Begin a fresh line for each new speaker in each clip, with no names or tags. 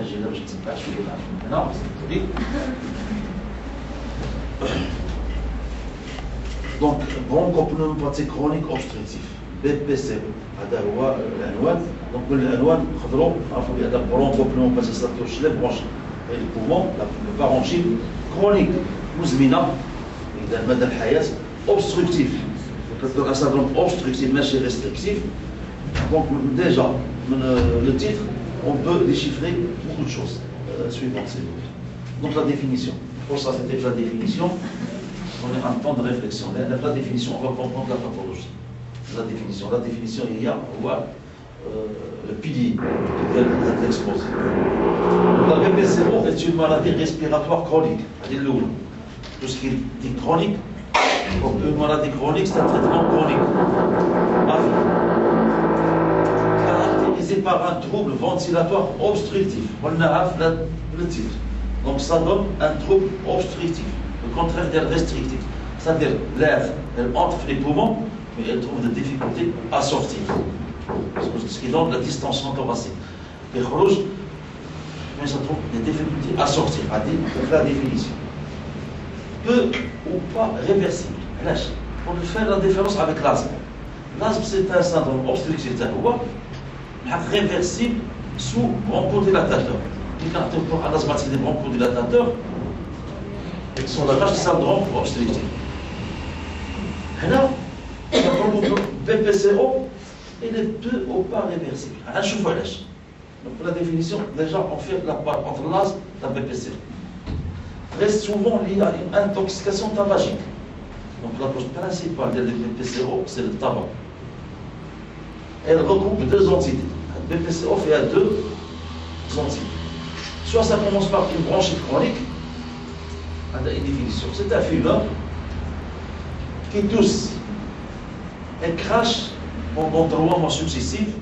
جي لا باش تتبع شويه هنا دونك برونكوبنوموباتي كرونيك اوبستركتيف بي بي سي هذا هو العنوان. دونك من العنوان نقدروا نعرفوا بان برونكوبنوموباتي ساتوش لي برونش اي البومون البارونشيت كرونيك مزمنه اذا مدى الحياه اوبستركتيف كتدور ان سندروم اوبستركتيف ماشي ريستركتيف. دونك ديجا من لو تيتر on peut déchiffrer beaucoup de choses suivantes. Donc la définition. Pour ça, c'était la définition. On est en temps de réflexion. La définition, on va comprendre la pathologie. La définition, il y a le pilier de l'exposé. La BPCO est une maladie respiratoire chronique. Tout ce qui est dit chronique, donc une maladie chronique, c'est un traitement chronique. Caractérisé par un trouble ventilatoire obstructif. On a le titre. Donc ça donne un trouble obstructif. Le contraire d'être restrictif. C'est-à-dire l'air, elle entre les poumons, mais elle trouve des difficultés à sortir. Ce qui donne la distension thoracique. Et rouge, mais ça trouve des difficultés à sortir. La définition. Peu ou pas réversible. On peut faire la différence avec l'asthme. L'asthme, c'est un syndrome obstructif réversible sous bronchodilatateur. Pour un asthmatique des bronchodilatateurs, ils sont là, c'est syndrome obstructif. Là, le BPCO, il est peu ou pas réversible. Donc, pour la définition, déjà, on fait la part entre l'asthme et la BPCO. Très souvent lié à une intoxication tabagique. Donc, la cause principale des BPCO, c'est le tabac. Elle regroupe deux entités. Le BPCO fait à deux entités. Soit ça commence par une bronchite chronique, une définition. C'est un fumeur qui tousse et crache pendant 3 mois successifs,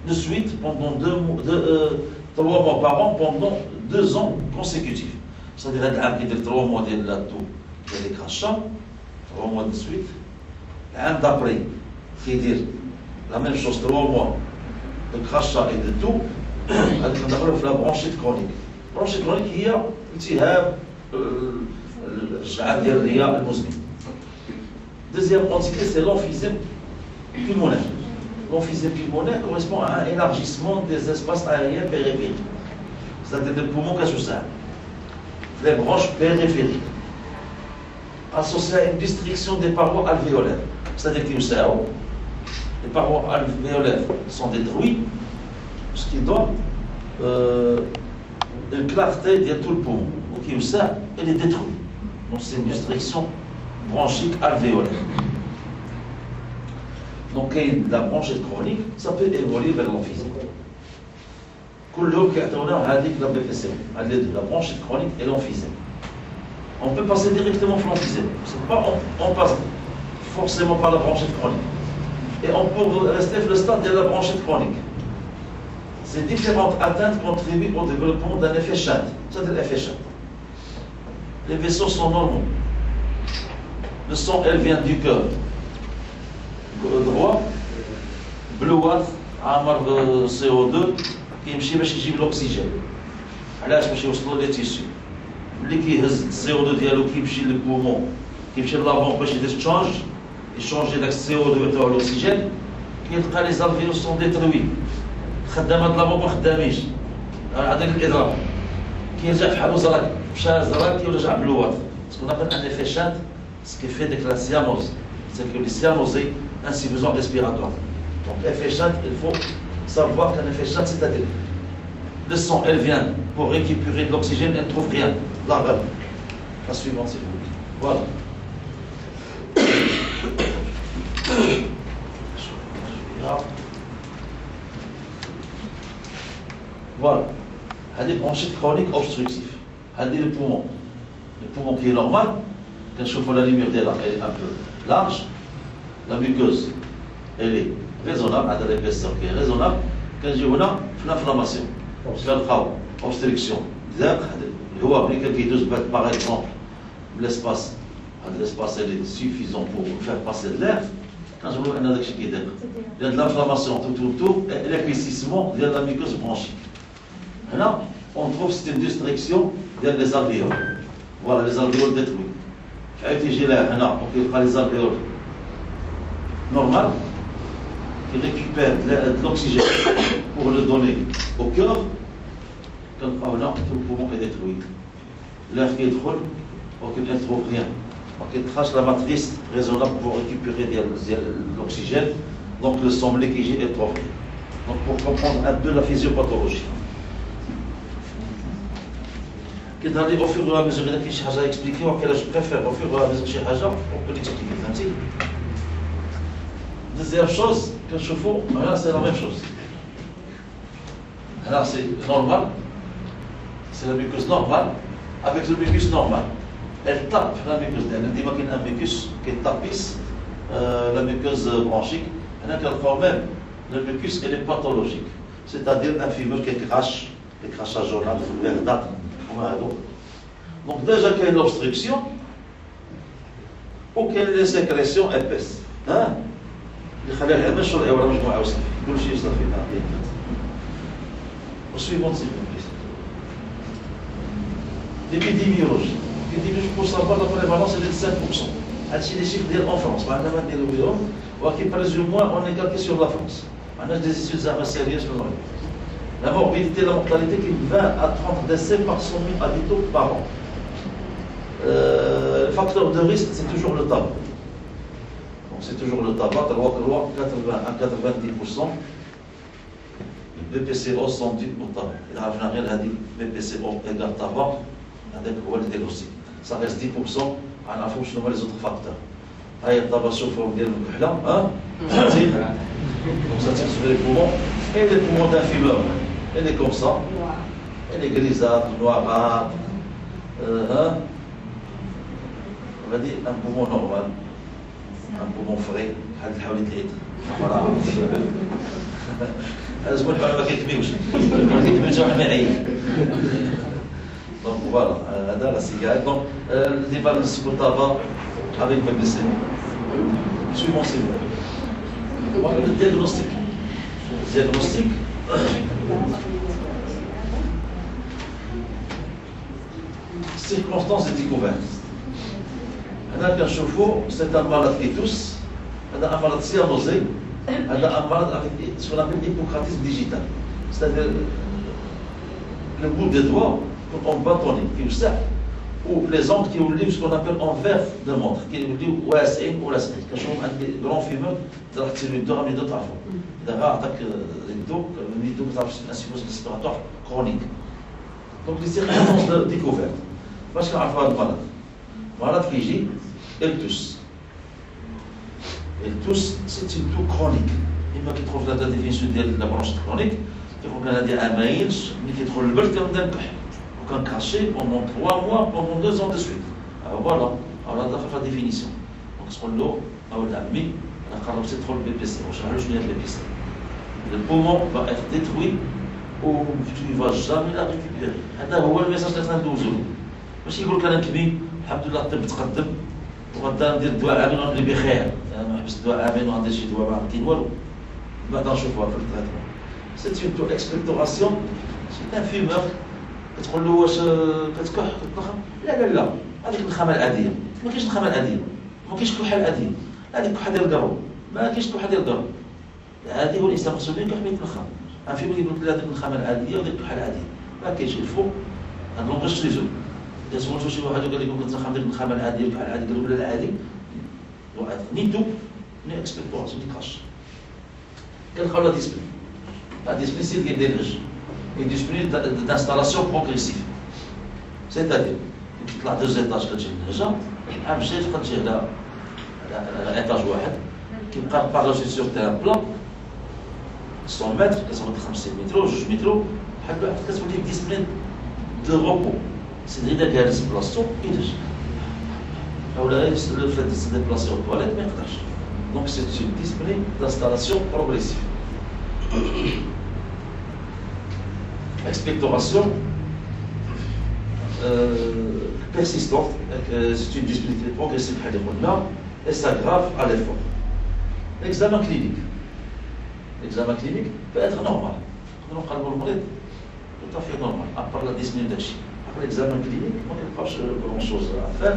de suite, pendant 3 mois par an, pendant 2 ans consécutifs. C'est-à-dire qu'il y a 3 mois de la toux, il y a des crachats, 3 mois de suite. L'an d'après, qui dit la même chose, 3 mois de crachat et de toux. هذيك ندخلوا في البرونشيت كرونيك. البرونشيت كرونيك هي التهاب الشعاب ديال الرئه المزمن. Deuxième entité, c'est l'emphysème pulmonaire. L'emphysème pulmonaire correspond à un élargissement des espaces aériens périphériques. C'est-à-dire des poumons cassoussins, les branches périphériques, associées à une destruction des parois alvéolaires. C'est-à-dire que les parois alvéolaires sont détruites, ce qui donne une clarté de tout le poumon. Donc elle est détruite. Donc c'est une destruction bronchique alvéolaire. Donc la bronchite chronique, ça peut évoluer vers l'emphysème. La BPCO, la bronchite chronique et l'emphysème. On peut passer directement par l'emphysème. On passe forcément par la bronchite chronique. Et on peut rester sur le stade de la bronchite chronique. Ces différentes atteintes contribuent au développement d'un effet chatte. C'est-à-dire l'effet chatte. Les vaisseaux sont normaux. Le sang, elle vient du cœur droit, bleuâtre, عامر CO2 كيمشي باش يجيب الأكسجين. علاش باش يوصلوا لي تيسيو. ملي كيهز CO2 ديالو كيمشي للبومون، كيمشي للافون باش يدير تشانج، يشونجي داك CO2 تاع الأكسجين، كيلقى لي زالفيوس سون ديتروي. خدامات لافون ما خدامينش. هذاك الإضراب. كيرجع بحال زراك، مشى زراك كيرجع بلوات. سكون appelle un effet chatte, ce qui fait de la cyanose. C'est que les cyanosés, insuffisance respiratoire. Donc effet chatte, il faut savoir qu'un effet chatte, c'est-à-dire le sang, elle vient pour récupérer de l'oxygène, elle ne trouve rien. La rame. La suivante, s'il vous plaît. Voilà. Voilà. Elle est bronchite chronique obstructive. Elle est le poumon. Le poumon qui est normal, quand je vois la lumière d'elle, elle est un peu large. La muqueuse, elle est raisonnable, elle a l'épaisseur qui est raisonnable. Quand je vois l'inflammation, obstruction, le haut appliqué qui est par exemple l'espace, l'espace elle est suffisant pour faire passer de l'air. Quand je vois un il y a de l'inflammation tout autour et l'épaississement de la muqueuse bronchique. Là, on trouve que c'est une destruction des alvéoles. Voilà, les alvéoles détruits. J'ai là, on peut faire les alvéoles normales, qui récupèrent de l'oxygène pour le donner au cœur. Donc, là, tout le poumon est détruit. L'air qui est trop, on ne trouve rien. Donc, il trace la matrice raisonnable pour récupérer l'oxygène. Donc, le sang liquide est trop vrai. Donc, pour comprendre un peu la physiopathologie. Au fur et à mesure qu'il y a quelque chose à expliquer, je préfère, au fur et à mesure qu'il y a quelque chose, on peut l'expliquer. Deuxième chose, que je fais, là c'est la même chose. Là c'est normal, c'est la muqueuse normale, avec le mucus normal. Elle tape la muqueuse, elle dit qu'il y a un mucus qui tapisse la muqueuse bronchique. Elle a quand même, le mucus elle est pathologique, c'est-à-dire un fumeur qui crache, des crachats jaunâtres, verdâtres. Donc déjà qu'il y a une obstruction ou qu'il y a des sécrétions épaisses. اللي خليها مش ولا ولا مجموعه وصافي كل شيء صافي وسويفون سي بليس l'épidémiologie pour savoir la prévalence elle est de 5%. هادشي les chiffres ديال en France ما عندنا ما نديرو بهم ولكن plus ou moins on est calqué sur la France. ما عندناش des études زعما sérieuses sur le Maroc. La morbidité, la mortalité qui est 20 à 30 décès par 100 000 habitants par an. Le facteur de risque, c'est toujours le tabac. Donc c'est toujours le tabac, 80 à 90%. Le BPCO sont dus au tabac. Il y a rien à dire, BPCO égale tabac, avec le diagnostic. Ça reste 10%, on a fait les autres facteurs. Il y a le tabac sur forme de l'ouhla, donc ça tire sur les poumons, et les poumons d'un fumeur. Elle est comme ça, elle est grisâtre, noirâtre, on va dire un poumon normal, un poumon frais, voilà. Donc voilà, la cigarette. Donc, le débat de ce tabac avec le BPC. Suivons s'il vous plaît. Voilà le diagnostic. Diagnostic. Circonstances de découverte. Un chauffe-eau, c'est un malade qui tousse, un malade cyanosé, un malade avec ce qu'on appelle l'hypocratisme digital. C'est-à-dire le bout des doigts, quand on bâtonne, qui est ça, ou les ongles qui oublient ce qu'on appelle en verre de montre, qui oublient ou ASN ou la SN. Quand je vois un grand fumeur, il y a des gens qui ont une insuffisance respiratoire chronique. Donc les circonstances de découverte. Parce qu'on a un malade. Malade qui gît, elle tousse. Elle tousse, c'est une toux chronique. Il m'a qui trouve la définition de la bronchite chronique, il faut qu'on a dit un maïs, mais qui trouve le bel comme d'un pêche. On peut cacher pendant 3 mois, pendant 2 ans de suite. Alors voilà, alors on a fait la définition. Donc ce qu'on a, on a mis, on a carrément trop le BPC, on change le BPC. Le poumon va être détruit ou tu ne vas jamais la récupérer. هذا هو الميساج اللي غندوزو له. ماشي يقول لك انا كبي الحمد لله الطب تقدم وغدا ندير دواء عامين ونولي بخير. انا نحبس دواء عامين وغندير شي دواء ما عندي والو. بعدا نشوفوها في التريتمون. سيت اون تو اكسبكتوراسيون. سي ان فيمور كتقول له واش كتكح كتنخم؟ لا لا لا هذيك النخامه العاديه. ما كاينش النخامه العاديه. ما كاينش الكحه العاديه. هذيك الكحه ديال القرو. ما كاينش الكحه ديال القرو. هذه هو الانسان خصو يكح بين النخام. ان فيمور يقول لك هذيك النخامه العاديه وهذيك الكحه العاديه. ما كاينش الفوق هاد لونغاج ليزو. إذا سولتو شي واحد وقال لكم كتنخم ديك النخامه العاديه والكحه العاديه قالوا لا العادي. ني دوب ني اكسبكتوراسيون ني كاش. كنلقاو لا ديسبلين. La discipline, c'est des délèges. Une discipline d'installation progressive. C'est-à-dire, tu as 2 étages que tu as déjà, un chef que tu as l'étage واحد, qui part par-dessus sur un plan, 100 mètres, 50 mètres, 2 mètres, tu as une discipline de repos. C'est-à-dire qu'il y a des déplacements, il y a le fait de se déplacer aux toilettes, mais donc c'est une discipline d'installation progressive. Expectoration persistante, c'est une discipline progressive et s'aggrave à l'effort. L'examen clinique peut être normal. tout à fait normal, à part la dyspnée d'Achi. Après l'examen clinique, on n'a pas grand-chose à faire.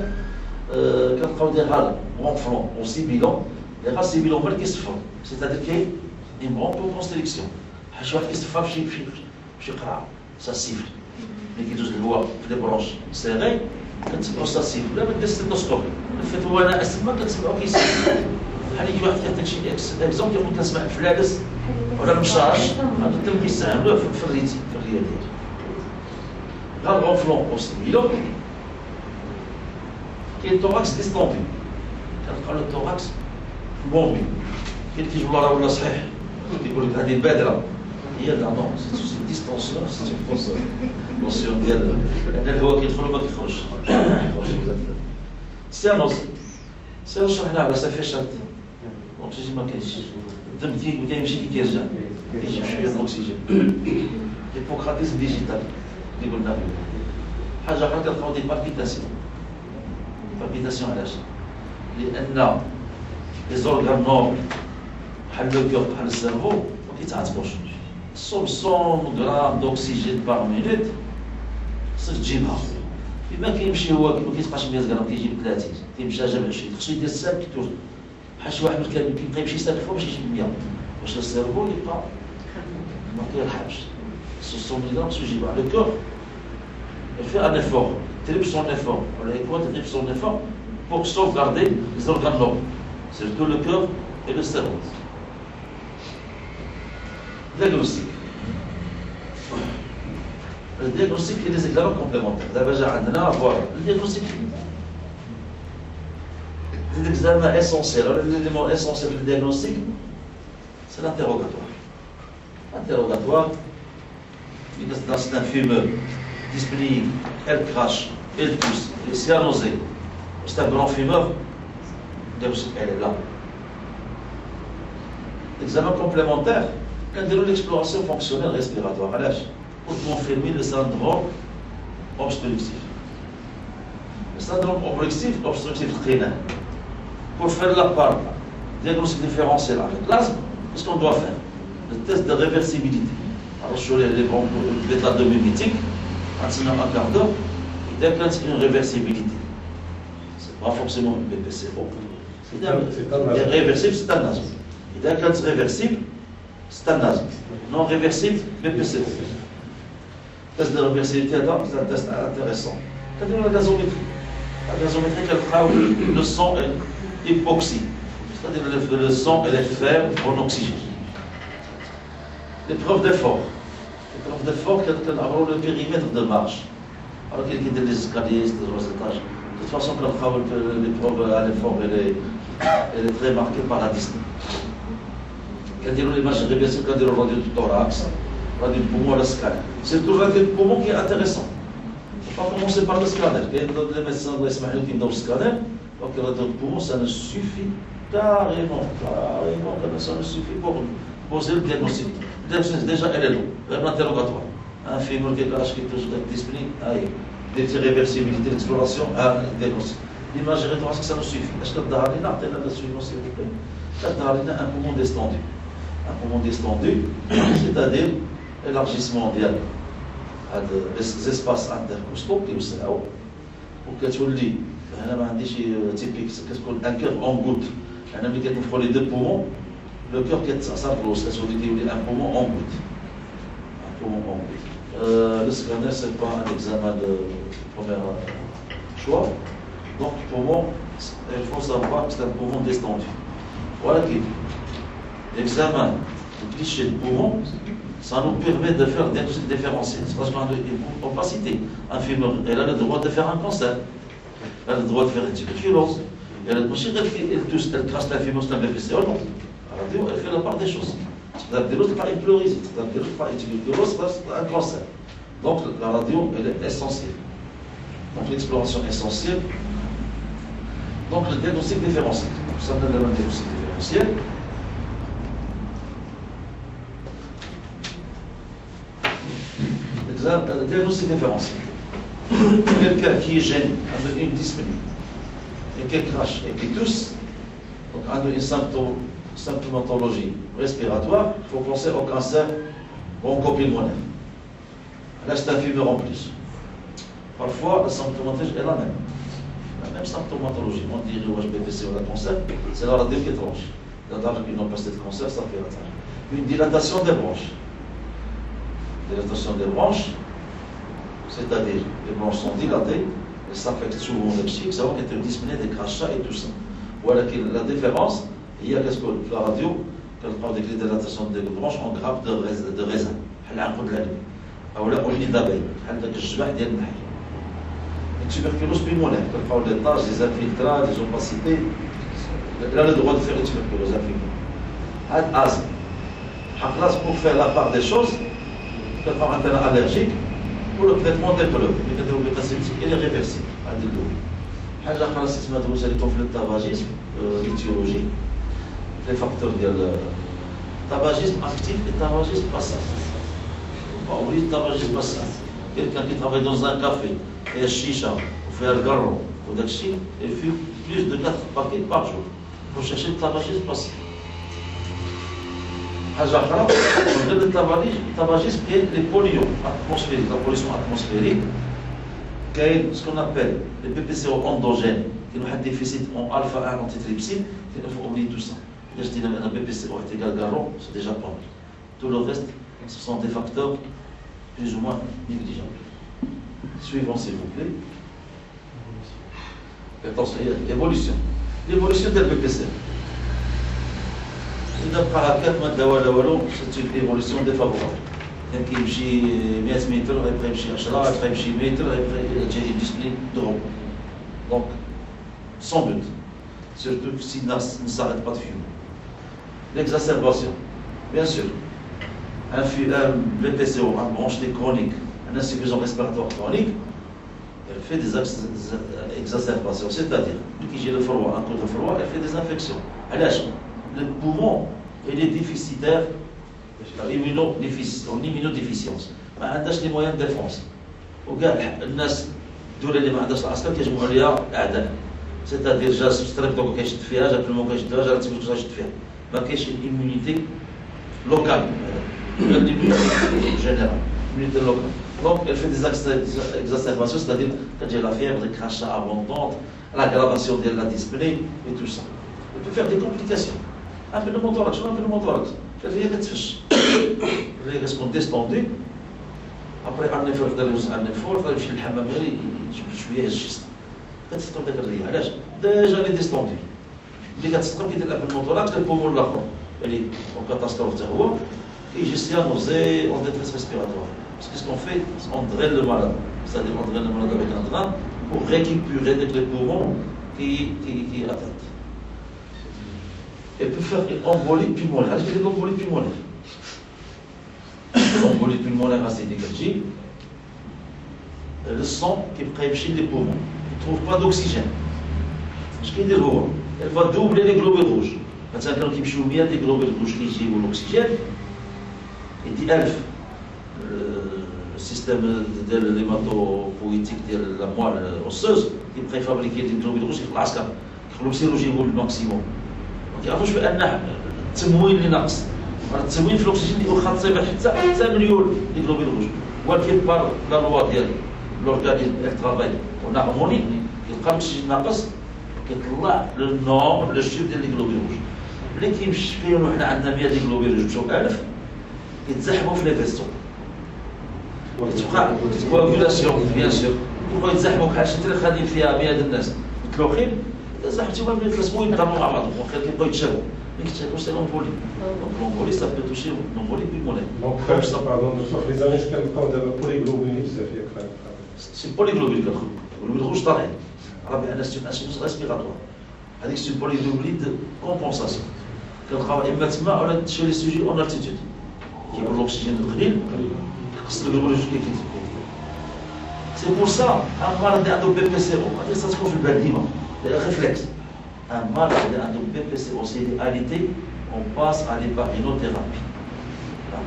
Quand on a un front au sibilant, les rats sibilants qui se font. C'est-à-dire qu'il y a une grande constriction. Je vois qu'il se fait ça siffle. Mais qui doit le voir, les branches serrées, quand ça siffle, là, on a des stéthoscopes. Le fait où on a un quand c'est OK, c'est. هل يجي واحد يعطيك شي اكزومبل يقول كنسمع في العدس ولا المشاش هذا التم كيستعملوه في الريتي في الرياضيات غير غونفلون اوستيميلو كاين التوراكس ديستوندي كنلقاو التوراكس بومبي كاين كيجيب الله راه ولا صحيح يقول لك هذه بادره هي لا نو سي ديستونسيون سي فوس نوسيون ديال لان الهواء كيدخل وما كيخرجش سيانوس شرحنا على سافيشات الاكسجين ما كاينش الدم تيجي كيمشي كيرجع كيجيب شويه د الاكسجين هيبوكراتيس ديجيتال اللي قلنا حاجه اخرى كنلقاو دي بالبيتاسيون علاش؟ لان لي زورغان نوبل بحال لو كور بحال السيرفو ما كيتعاتبوش 100 غرام دوكسيجين باغ مينوت خصك تجيبها ما كيمشي هو ما كيتبقاش 100 غرام كيجيب 30 كيمشي جاب 20 خصو يدير السال كيتوز بحال شي واحد كيبقى يمشي يسال فوق باش يجيب 100 باش السيرفو يبقى ما كيرحمش 100 غرام خصو يجيبها على الكور fait un effort, triple son effort, on a quoi triple son effort pour sauvegarder les organes nobles, surtout le cœur et le cerveau. Diagnostic. Le diagnostic et les examens complémentaires. D'abord, le diagnostic. L'examen essentiel, l'élément essentiel du diagnostic, c'est l'interrogatoire. L'interrogatoire, c'est un fumeur disponible, elle crache, elle tousse, elle s'est nausée. C'est un grand fumeur, le diagnostic, elle est là. L'examen complémentaire, l'exploration fonctionnelle respiratoire à l'âge pour confirmer le syndrome obstructif. Le syndrome obstructif rénal. Pour faire la part diagnostic différentiel avec l'asthme, qu'est-ce qu'on doit faire? Le test de réversibilité. Alors, sur les bêta mimétiques, en un quart d'heure, il y a une réversibilité. Ce n'est pas forcément une BPCO. C'est réversible, c'est un asthme. Il y a une réversible, c'est un asthme. Non réversible, BPCO. Test de réversibilité, c'est un test intéressant. Quand on a la gazométrie, le sang est hypoxie. C'est-à-dire que le sang est faible en oxygène. L'épreuve d'effort. L'épreuve d'effort, quand on a le périmètre de marche. Alors qu'il y a des escaliers, des étages. De toute façon, quand on a l'épreuve à l'effort, elle est très marquée par la distance. Quand on a l'image réversible, quand on a le radio du thorax, le radio du poumon, le scanner. C'est toujours le radio du poumon qui est intéressant. On va commencer par le scanner. Les médecins doivent se mettre dans le scanner. Donc le radio du poumon, ça ne suffit carrément, ça ne suffit pour poser le diagnostic. Le diagnostic, déjà, elle est là. Même l'interrogatoire. Un fémur qui est toujours disponible, des réversibilités, l'exploration, un diagnostic. L'image thoracique, ça nous suffit. Est-ce que le Dahalina, s'il vous plaît, le Dahalina, un poumon descendu. Un poumon descendu, c'est-à-dire élargissement des espaces intercostaux qui sont là-haut. Pour que tu le dis, typique, un cœur en goutte. Un ami qui a les deux poumons, le cœur qui est s'approche, un poumon en goutte. Un poumon en goutte. Le scanner, ce n'est pas un examen de premier choix. Donc, poumon, il faut savoir que c'est un poumon descendu. Voilà qui. L'examen du cliché de poumon, ça nous permet de faire un diagnostic différenciel. C'est parce qu'on a une opacité. Un fumeur, elle a le droit de faire un cancer. Elle a le droit de faire une tuberculose. Elle a le droit elle crache la fumeur, c'est un BPCO, non. La radio, elle fait la part des choses. C'est-à-dire que pas une pleurisite, c'est-à-dire que pas une tuberculose, c'est un cancer. Donc la radio, elle est essentielle. Donc l'exploration essentielle. Donc le diagnostic différentiel. Ça donne le diagnostic différentiel. Le diagnostic différentiel. Quelqu'un qui est gêné, avec une dyspnée, et qui crache et qui tousse, donc avec une symptomatologie respiratoire, il faut penser au cancer bronchopulmonaire. Là, c'est un fumeur en plus. Parfois, la symptomatologie est la même. La même symptomatologie. On dirait BPC ou la cancer, c'est la radio qui est tranche. Dans une opacité de cancer, ça fait la tranche. Une dilatation des branches. Dilatation des branches, c'est-à-dire les branches sont dilatées, et ça affecte souvent les psychiques, ça va être dyspnée, des crachats et tout ça. Voilà la différence, il y a qu'est-ce que la radio, quand on parle de dilatation des branches, on grappe de raisin. أو لا أولي دابي بحال داك الجبح ديال النحل. التوبركلوز pulmonaire, كنلقاو لي طاج لي زانفيلترا لي زوباسيتي لا لو droit de faire les tuberculoses infiltrées. هاد asthme. خلاص pour faire la part des choses, كنلقاو عندنا allergique pour le traitement des preuves اللي كنديرو بالباسيبسيك اللي ريفيرسيبل هاد الدول. حاجة أخرى اسمها دوزة اللي في التاباجيزم l'étiologie, les facteurs ديال tabagisme actif et tabagisme passif. On oublie le tabagisme passif. Quelqu'un qui travaille dans un café, et un chicha, ou fait un garron, ou d'acchi, il fume plus de 4 paquets par jour pour chercher le tabagisme passif. On a le tabagisme qui est les polluants atmosphériques, la pollution atmosphérique, qui est ce qu'on appelle les BPCO endogènes, qui ont un déficit en alpha-1 antitrypsine, il faut oublier tout ça. Je dis que un BPCO est égal à garron, c'est déjà pas mal. Tout le reste, ce sont des facteurs plus ou moins négligeables. Suivons s'il vous plaît. Attention, évolution. L'évolution del BPC. C'est une évolution défavorable. Il يمشي 100 متر après يمشي 10 après يمشي متر après يجي discipline de repos. Donc, sans but. Surtout s'il ne s'arrête pas de fumer. L'exacerbation. Bien sûr. Un BPCO, un bronchite chronique, une insuffisance respiratoire chronique, elle fait des exacerbations, c'est-à-dire, qui j'ai le froid, un coup de froid, elle fait des infections. Le poumon, il est déficitaire, en immunodéficience. ما عندهاش les moyens de défense. وكاع الناس الدولة اللي ما عندهاش العسكر كيجمعوا عليها أعداء. c'est-à-dire جا ستريبتوكوك كيشد فيها، جا بلومو كيشد فيها، جا تيفوس كيشد فيها. ما كاينش immunité locale. Général, immunité locale. Donc, elle fait des exacerbations, c'est-à-dire quand il y a la fièvre, des crachats abondants, l'aggravation de la dyspnée et tout ça. Elle peut faire des complications. Un peu de monthorax, un peu de monthorax. Elle vient d'être fiche. Elle reste déstendue. Après, un effort, il faut يمشي للحمام يجيب شوية الجسم. كتستر داك الريح، علاش؟ ديجا اللي ديستوندي. اللي كتستر كيدير لها بالموتوراكس البومون الآخر. اللي en catastrophe حتى هو. Et je suis nausée, en détresse respiratoire. Parce que ce qu'on fait, on draine le malade. C'est-à-dire on draine le malade avec un drain pour récupérer les poumons qui est atteint. Et peut faire une embolie pulmonaire. Qu'est-ce que c'est l'embolie pulmonaire? L'embolie pulmonaire acétique, le sang qui prépare les poumons. Il ne trouve pas d'oxygène. Ce qu'il dit, elle va doubler les globules rouges. Quand il y a bien des globules rouges qui gèrent l'oxygène, il dit le système de l'hématopoïétique de la moelle osseuse qui préfabrique des globules rouges في العسكر يخلوا السيروجي هو الماكسيموم. دونك يعرفوا شويه ان التموين اللي ناقص، التموين في الاكسجين اللي واخا تصيب حتى مليون دي globules rouges. ولكن بار لا لوا ديال لورغانيزم الترافاي اون هارموني يلقى الاكسجين ناقص كيطلع لو نومبر لو شيف ديال لي globules rouges. ملي كيمشيو حنا عندنا 100 دي globules rouges مشاو 1000 يتزحموا في لي فيستو. تبقى كواغولاسيون بيان سور. يبقاو يتزحموا بحال شي تريخ غادي فيها 100 الناس متلوخين، تزحمتيهم ملي يتلصقوا ينقربوا مع بعضهم وخا كيبقاو يتشابهوا. ملي كيتشابهوا سي لومبولي. دونك لومبولي سا بو توشي لومبولي بيلمونير.
دونك لي زانيش كنلقاو دابا بوليغلوبولي بزاف ياك.
سي بوليغلوبولي كنخدموا. والولد rouge طالعين. راه بان سي انسيفيسونس ريسبيراتوار. هذيك سي بوليغلوبولي دو كومبونساسيون. كنلقاو اما تما ولا تشي لي سوجي اون التيتود. كيكون الاكسجين القليل خص الغلوبولوج كيكون. سي بور سا ان مرض اللي عنده بي بي سي او غادي تكون في البال ديما ريفلكس. ان مرض اللي عنده بي بي سي او سي دي اليتي اون باس ا ليبارينوثيرابي.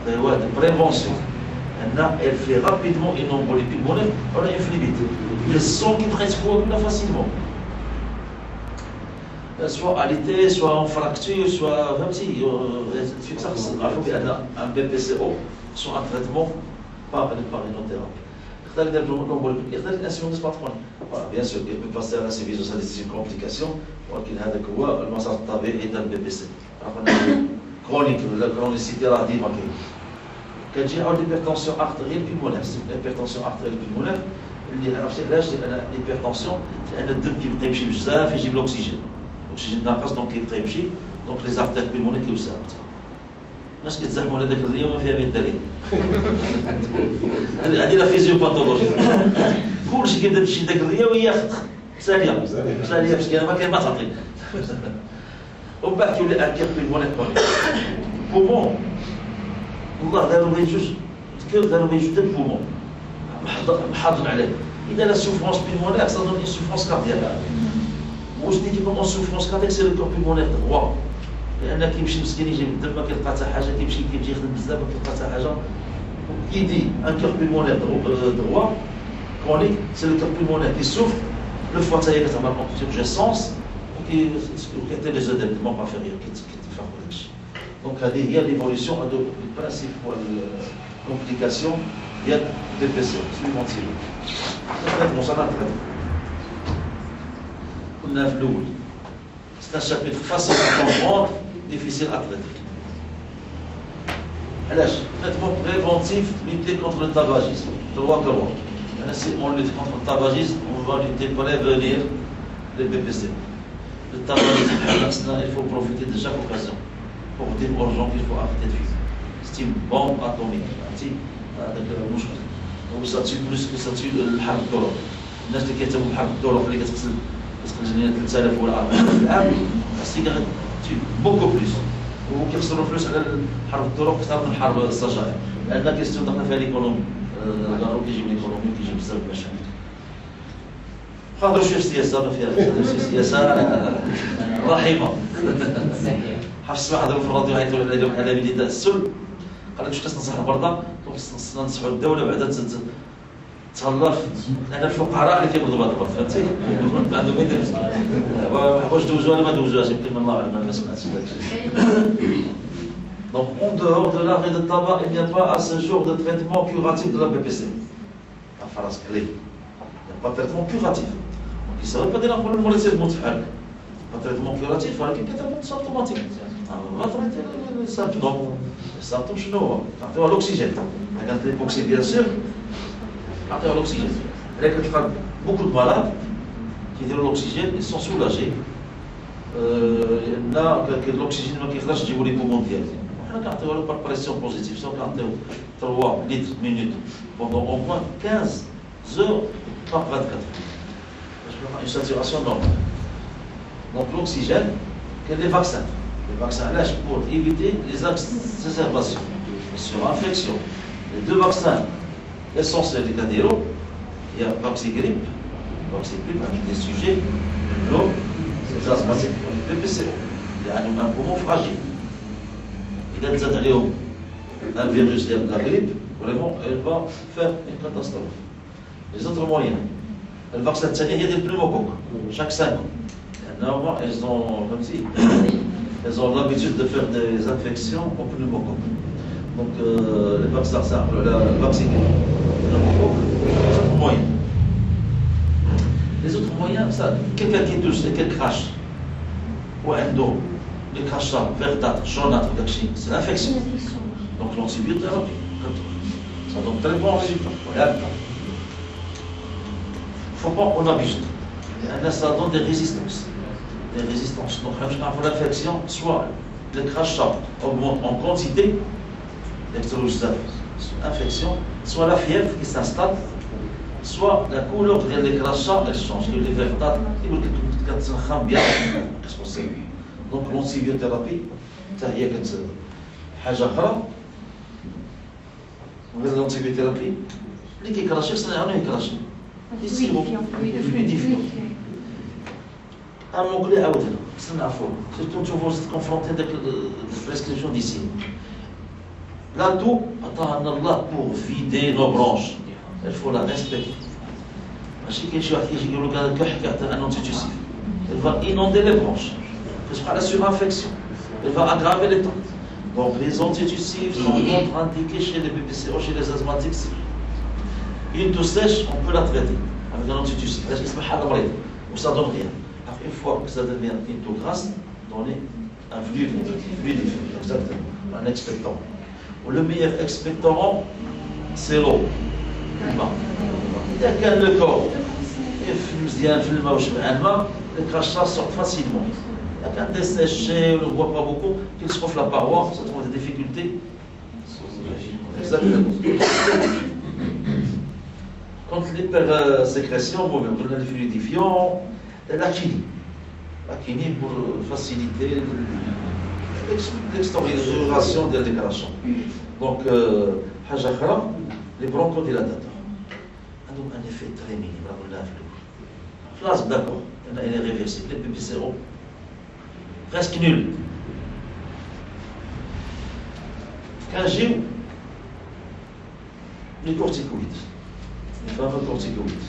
لا دو بريفونسيون ان elle fait rapidement une embolie pulmonaire ولا une phlébite. Le sang qui précoagule facilement. soit alité, soit en fracture, soit فهمتي. في تخص نعرفوا بان ان بي بي سي او سو ان تريتمون par l'inothérapie. يقدر الانسولين نسبة تكون بيان سور il peut passer à la civilisation c'est une complication ولكن هذاك هو المسار الطبيعي ديال البي بي سي عرفنا كرونيك ولا كرونيسيتي راه ديما كاين كتجي عاود ليبرتونسيون ارتيريال بيلمونير ليبرتونسيون ارتيريال بيلمونير اللي عرفتي علاش لان ليبرتونسيون لان الدم كيبقى يمشي بزاف يجيب الاكسجين الاكسجين ناقص دونك كيبقى يمشي دونك لي زارتير بيلمونير كيوسعوا الناس كيتزحموا على ذاك الريو ما فيها بين الدراري هذه لا فيزيوباثولوجي كلشي كيبدا تمشي داك الريو وهي ساليه باش كاين ما كاين ما تعطي ومن بعد كيولي انكير بيلمونير كرونيك بومون والله داروا بين جوج داروا بين جوج د بومون محافظين عليه اذا لا سوفرونس بيلمونير سا دون سوفرونس كاردياك واش دي كيما سوفرونس كاردياك سي لو كور بيلمونير دغوا لان كيمشي مسكين يجي الدم ما كيلقى حتى حاجه كيمشي يخدم بزاف ما كيلقى حتى حاجه كي دي ان كور بيلمونير دغوا كرونيك سي لو كور بيلمونير كي سوف لو فوا حتى هي كتعمل اورجيسونس وكيعطي لي زوديل دو مون افيريور كيتفرقوا داكشي دونك هذه هي ليفوليسيون هادو البرانسيبال كومبليكاسيون ديال دي بي سي سويفونتيل مصنع قلنا في الاول c'est un chapitre facile à comprendre, difficile à traiter. Alors, traitement préventif, lutter contre le tabagisme. Droit que droit. Si on lutte contre le tabagisme, on va lutter pour prévenir les BPC. Le tabagisme, il faut profiter de chaque occasion pour dire aux gens qu'il faut arrêter de fumer. C'est une bombe atomique. Donc ça tue plus que ça tue le harb d'or. الناس اللي كيهتموا بحرب الطرق اللي كتغسل جنيه 3000 ولا 4000 في العام السيجاره بوكو بليس وكيخسروا فلوس على حرب الطرق اكثر من حرب السجائر لان كيستون دخلنا فيها ليكونومي الضرب كيجيب ليكونومي كيجيب بزاف د المشاكل خاطر شويه السياسه ما فيها سياسه رحيمه حفص الصباح هضروا في الراديو عيطوا عليهم على بدايه السل قال لك واش كتنصح البرده خصنا ننصحوا الدوله بعدا تهلف لان الفقراء اللي كيبغوا هذا الوقت فهمتي عندهم ما يديروا واش دوزوها ولا ما دوزوهاش يمكن الله اعلم ما سمعتش داكشي. Donc en dehors de l'arrêt de tabac, il n'y a pas à ce jour de traitement curatif de la BPC. La phrase clé. Il n'y a pas de traitement curatif. Donc ça ne veut pas dire qu'on va laisser le monde faire. Pas de traitement curatif, il faut qu'il y ait un traitement symptomatique. On va traiter les symptômes. Les symptômes chez nous, on va l'oxygène. Quand l'époxy, bien sûr, on va l'oxygène. Beaucoup de malades qui ont l'oxygène, ils sont soulagés. Là, l'oxygène qui est je les poumons d'hier. On a par pression positive, on a 3 litres minutes pendant au moins 15 heures par 24 heures. Une saturation normale. Donc l'oxygène, quels les vaccins? Les vaccins lâchent pour éviter les exacerbations, les surinfections. Les 2 vaccins essentiels des cadéros, il y a Vaxigrippe, Vaxigrippe avec des sujets, l'eau, les asthmatiques, le PPC. Il y a un poumon fragile. إذا تزاد عليهم un virus de la grippe, vraiment, elle va faire une catastrophe. Les autres moyens, le vaccin الثاني هي ديال البنeumocoque, chaque 5 ans. Normalement, elles ont l'habitude de faire des infections au pneumocoque. Donc, le vaccin simple, le vaccin pneumocoque, les autres moyens. Les autres moyens, ça, quelqu'un qui touche et qui crache, ou un dos, les crachats, verdâtres, jaunâtres, c'est l'infection. Donc l'antibiothérapie, ça donne très bon résultat. Il ne faut pas qu'on abuse. Ça donne des résistances. Des résistances. Donc pour l'infection, soit le crachat augmente en quantité, l'infection, soit la fièvre qui s'installe, soit la couleur des crachats, elle change. Les verdâtres, ils vont être bien. Qu'est-ce qu'on sait? Donc l'antibiothérapie, هي حاجة أخرى غير الانتيبيوثيرابي اللي كيكراشي خصنا نعاونو يكراشي فلويديفيون مقلي عاودنا خصنا نعرفوه سيرتو نشوفو كونفرونتي داك البريسكريبسيون ديسي لا تو عطانا الله بور فيدي نو برونش الفو لا ريسبكتي ماشي كاين شي واحد كيجي يقول لك هذا كحك عطانا ان انتيتوسيف il va inonder les bronches. Elle va aggraver les temps. Donc les antitussifs sont contre-indiqués chez les BPCO, chez les asthmatiques. Une toux sèche, on peut la traiter avec un antitussif. Ou ça donne rien. Alors, une fois que ça devient une toux grasse, donnez un fluide, exactement, un expectorant. Le meilleur expectorant, c'est l'eau. إذا كان le corps مزيان في الماء وشبع الماء, les crachats sortent facilement. Il y a qu'un desséché, on ne voit pas beaucoup, qu'il se gonfle la paroi, ça trouve des difficultés. Exactement. Quand l'hypersécrétion, on a les fluidifiants, la quinine pour faciliter l'extériorisation des crachats. Donc, les bronchodilatateurs. Un effet très minime, flasque d'accord, elle est réversible, les PPCO, presque nul. Quand j'ai les corticoïdes, les fameux corticoïdes,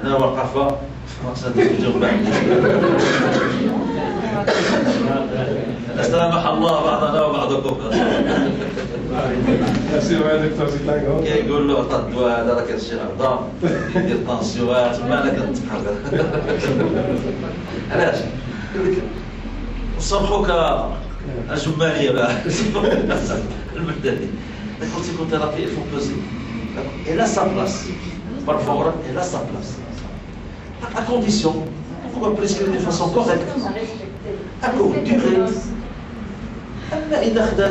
أنا وقفة فرنسا ديجور بعد سامح الله بعضنا وبعضكم كيقول له عطى الدواء هذا راه كتشي عظام يدير طنسيوات مالك تتقرر علاش؟ نصبحوك الجمالية بقى المدني la corticothérapie, il faut peser. Elle a sa place. Parfois, elle a sa place. À condition qu'on va prescrire de façon correcte, à courte durée.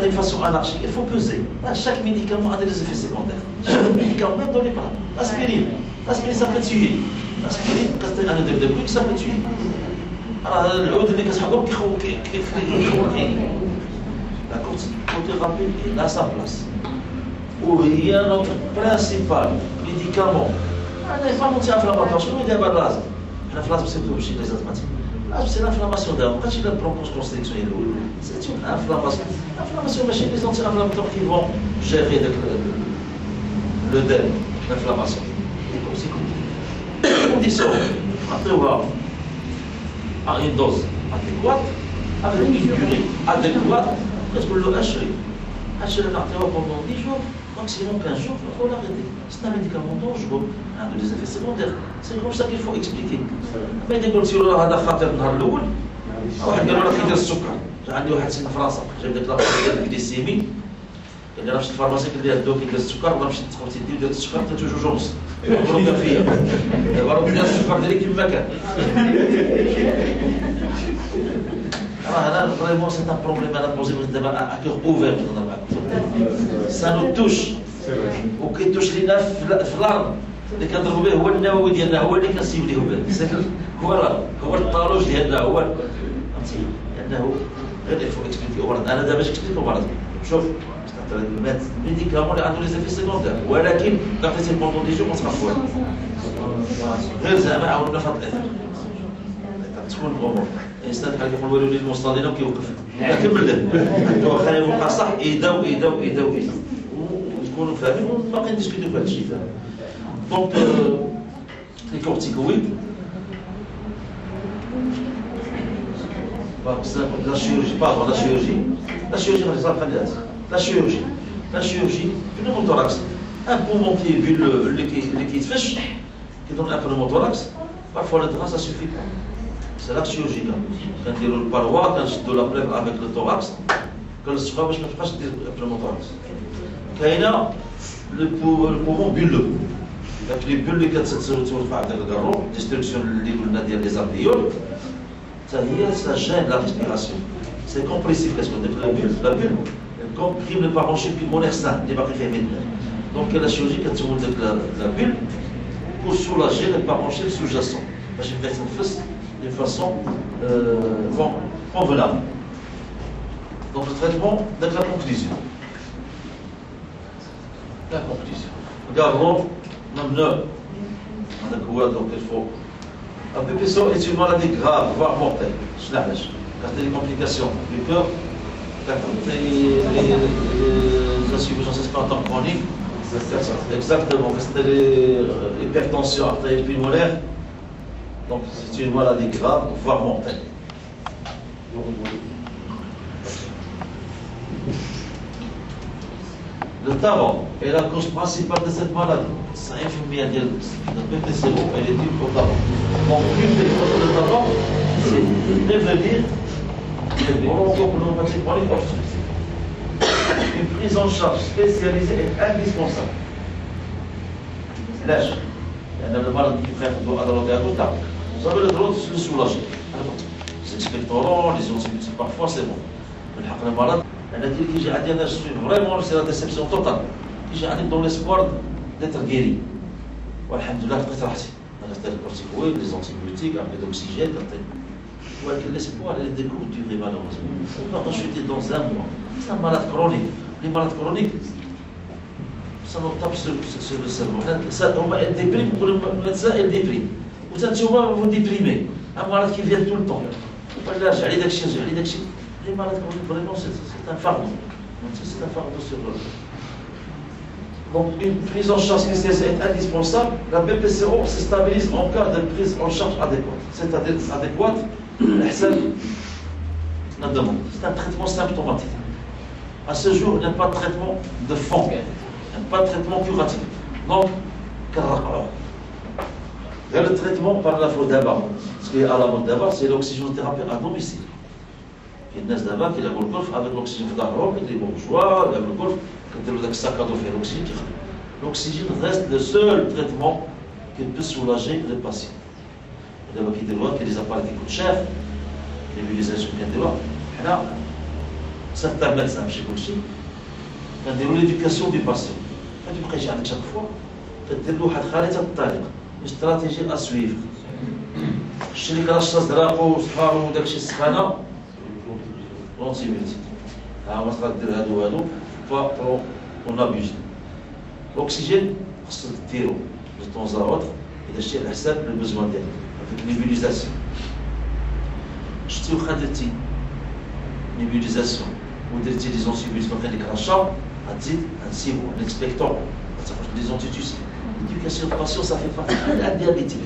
De façon anarchique, il faut peser. Chaque médicament a des effets secondaires. Chaque médicament, même dans les bras. L'aspirine. L'aspirine, ça peut tuer. L'aspirine, quand c'est un de bruit, ça peut tuer. Alors, العود اللي كتحضر كيخوك عينيك. La corticothérapie, elle a sa place. وهي notre principal médicament. أنا فهم anti-inflammatoire. شنو دابا اللازم؟ حنا في لازم نسيبو ماشي لي زاتماتيك. C'est l'inflammation d'abord. Quand il y a la bronchoconstriction, c'est une inflammation. L'inflammation, c'est les anti-inflammatoires qui vont gérer le DEL, l'inflammation. Les conditions, à une dose adéquate, avec une durée adéquate, parce que le HL pendant 10 jours, maximum 15 jours, il faut l'arrêter. C'est un médicament dangereux, un des effets secondaires. C'est comme ça qu'il faut expliquer. ما يقول لك هذا خطر النهار الاول واحد قال له راه كيدير السكر. عندي واحد سيدنا في فرنسا جاب ديك لاطاق ديال الجليسيمي قال لي راه مشيت للفارماسي قال لي الدواء كيدير السكر راه مشيت تخبطي ديال السكر حتى جوج ونص مبروك فيا دابا راه ديال السكر ديالي كما كان راه هذا فريمون سي ان بروبليم انا بوزي دابا ا كور اوفير نهضر معاكم سا نو توش وكيتوش لينا في الارض اللي كنضربوا به هو النووي ديالنا هو اللي كنسيوليو به هو الطالوج ديالنا هو فهمتي لانه غير يفو اكسبليكي ورد انا دابا جيت لكم ورد شوف الميديكامون اللي عنده لي زيفي سيكوندير ولكن عطيتي بوندون دي جو ما تخاف والو غير زعما عاونونا في هذا الاثر تكون الامور الانسان بحال كيقول والو لي المصطادين وكيوقف كمل دابا واخا يوقع صح يداو وتكونوا فاهمين وباقي نديسكوتيو في هذا الشيء Donc, les corticoïdes, la chirurgie, pardon, la chirurgie, pneumothorax, un poumon qui est vu le liquide fiche, qui donne un pneumothorax, parfois le drap ça suffit pas. C'est la chirurgie là. Quand il y a le paroi, quand je dois la plèvre avec le thorax, quand le sera, je ne peux pas dire le pneumothorax. Quand il y a le poumon bulleux. Donc les bulles qui se retrouvent avec le garrot, destruction des alvéoles, ça gêne la respiration. C'est compressif parce que la bulle, elle comprime le parenchyme pulmonaire sain, les bactéries féminines. Donc la chirurgie, quand on met la bulle, pour soulager le parenchyme sous-jacent. J'ai fait de façon convenable. Donc le traitement, donc la conclusion. La conclusion. Regardons. Donc il faut. Un PPCO est une maladie grave, voire mortelle. Car c'est des complications du cœur, les insuffisances respiratoires chroniques, exactement, c'est l'hypertension artérielle pulmonaire. Donc c'est une maladie grave, voire mortelle. Le tabac est la cause principale de cette maladie. 50% de la BPCO, elle est due au tabac. Donc, l'une des causes de tabac, c'est de prévenir les bronchopneumopathie chronique obstructive. Une prise en charge spécialisée est indispensable. L'âge. Il y a le malade qui prend à droite et à gauche. Vous avez le droit de se soulager. Les expectorants, les antibiotiques, parfois c'est bon. Mais le malade, je suis vraiment, c'est la déception totale. J'ai dans l'espoir d'être guéri. Alhamdoulilah, je suis les corticoïdes, les antibiotiques, un peu d'oxygène. L'espoir et les décours durent malheureusement. Quand je suis dans un mois, c'est un malade chronique. Les malades chroniques, ça nous tape sur le cerveau. Ça, on va être déprimé pour le médecin, il déprime. Vous êtes souvent vous déprimez. Un malade qui vient tout le temps. Les malades chroniques, vraiment, c'est un fardeau. C'est un fardeau sur eux. Donc, une prise en charge spécialisée est indispensable. La BPCO se stabilise en cas de prise en charge adéquate. C'est-à-dire adéquate, la demande. C'est un traitement symptomatique. À ce jour, il n'y a pas de traitement de fond. Il n'y a pas de traitement curatif. Donc, le traitement par la faute d'abord. Ce qui est à la mode d'abord, c'est l'oxygénothérapie à domicile. Il y a des gens qui ont le golf avec l'oxygène d'arôme, les bourgeois, le golf, quand ils ont un sac à dos fait l'oxygène. L'oxygène reste le seul traitement qui peut soulager les patients. Il y a des appareils qui coûtent cher, les mobilisations qui ont des lois. Là, certains médecins, chez Gouchi, ont l'éducation du patient. Quand tu prêches avec chaque fois, tu as une stratégie à suivre. Je suis l'antibiotique. On abuse. L'oxygène, c'est le tiro de temps à autre, et d'acheter le besoin d'aide, avec nébulisation. Je suis au nébulisation, ou des antibiotiques, on fait des crachats, un sirop, un expectorant, des antitussiques. L'éducation de patient, ça fait partie de la diabétique.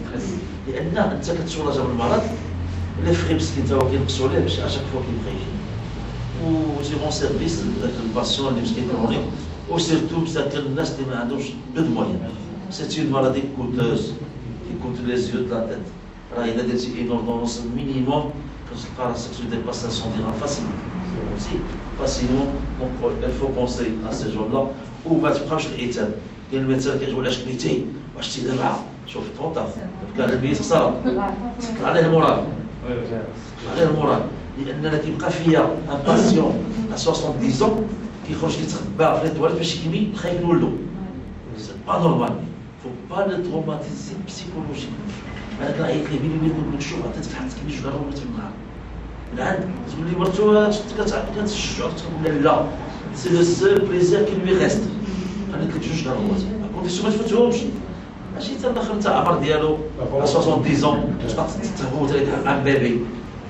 Et elle n'a pas sur la malade, les frais qui sont à chaque fois qu'il prie. Ou je rends service avec le patient, les qui chroniques, ou surtout, c'est que le nest peu de moyens. C'est une maladie coûteuse, qui coûte les yeux de la tête. Alors, il a une ordonnance minimum, quand ce parasexuel dépasse 100 dirhams facilement. Facilement, il faut penser à ces gens-là, ou va te prendre l'état. Il y a le médecin qui joue la chmité, واش تيدابا شوف تفوضى كان البيت خساره عليه المراد عليه المراد لان كيبقى فيا ان باسيون 70 ans كيخرج كيتخبى في التواليت باش يكمي خايف لولدو سي با نورمال فو با لو تروماتيزي بسيكولوجيك انا كنعيط ليه بيني وبينك شوف عطيت في حالتك كيفاش جرى ولات في النهار من عند تقول لي مرتو كتشجعك تقول لا سي لو سول بليزير كي لوي ريست قال لك جوج ضربات كنت ما تفوتهمش ماشي حتى الاخر تاع العمر ديالو 70 ans تبقى تهبط عليك ان بيبي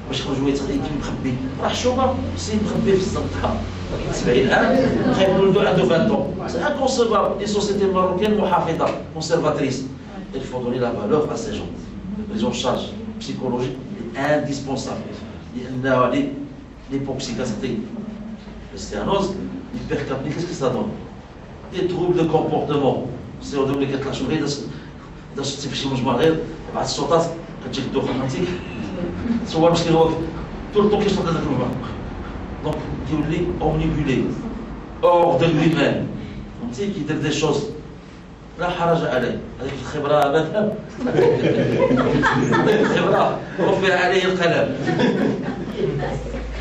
باش يخرجوا يتخلي مخبي راه حشومه سي مخبي في الزنقه 70 عام خايب ولدو عنده 20 ans سي انكونسيبابل دي سوسيتي ماروكيان محافظه كونسيرفاتريس il faut donner la valeur à ces gens la prise en charge psychologique est indispensable لان l'hypoxicacité le stéanose l'hypercapnie qu'est-ce que ça donne des troubles de comportement c'est au début كتطلع شويه داش في شي مجموعه غير بعض السلطات كتجيك الدوخه فهمتي تصور باش كيواقف طول الوقت كيشرب هذاك الماء دونك كيولي اومنيبولي اور دو لوي ميم فهمتي كيدير دي شوز لا حرج عليه هذيك الخبره ابدا الخبره رفع عليه القلم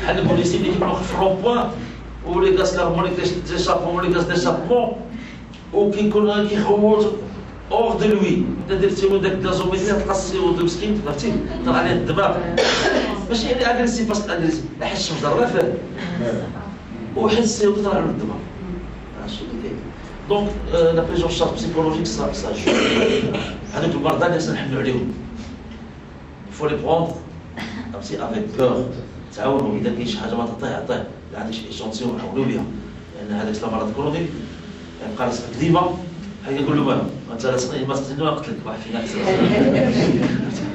بحال البوليسي اللي كيبقاو في الرومبوان ولي غاز لارمونيك دي شابون ولي غاز دي شابون وكيكون كيخوت اور دو لوي اذا درتي له داك الغازوميتر تلقى السيو دو مسكين فهمتي طلع عليه الدماغ ماشي يعني اغريسيف بس اغريسيف لا حس مجرى فاهم وحس السيو طلع له الدماغ ماشي اللي كاين دونك لا بريزون شارج بسيكولوجيك سا جو هذوك المرضى اللي خصنا نحنوا عليهم فو لي بروندر فهمتي افيك بور تعاونوا اذا كاين شي حاجه ما تعطيه عطيه لا عندك شي ايشونتيون نحاولوا بها لان هذاك المرض كرونيك يبقى راسك ديما هاي يقول له ما انت راسك ما تقتلني نقتلك واحد فينا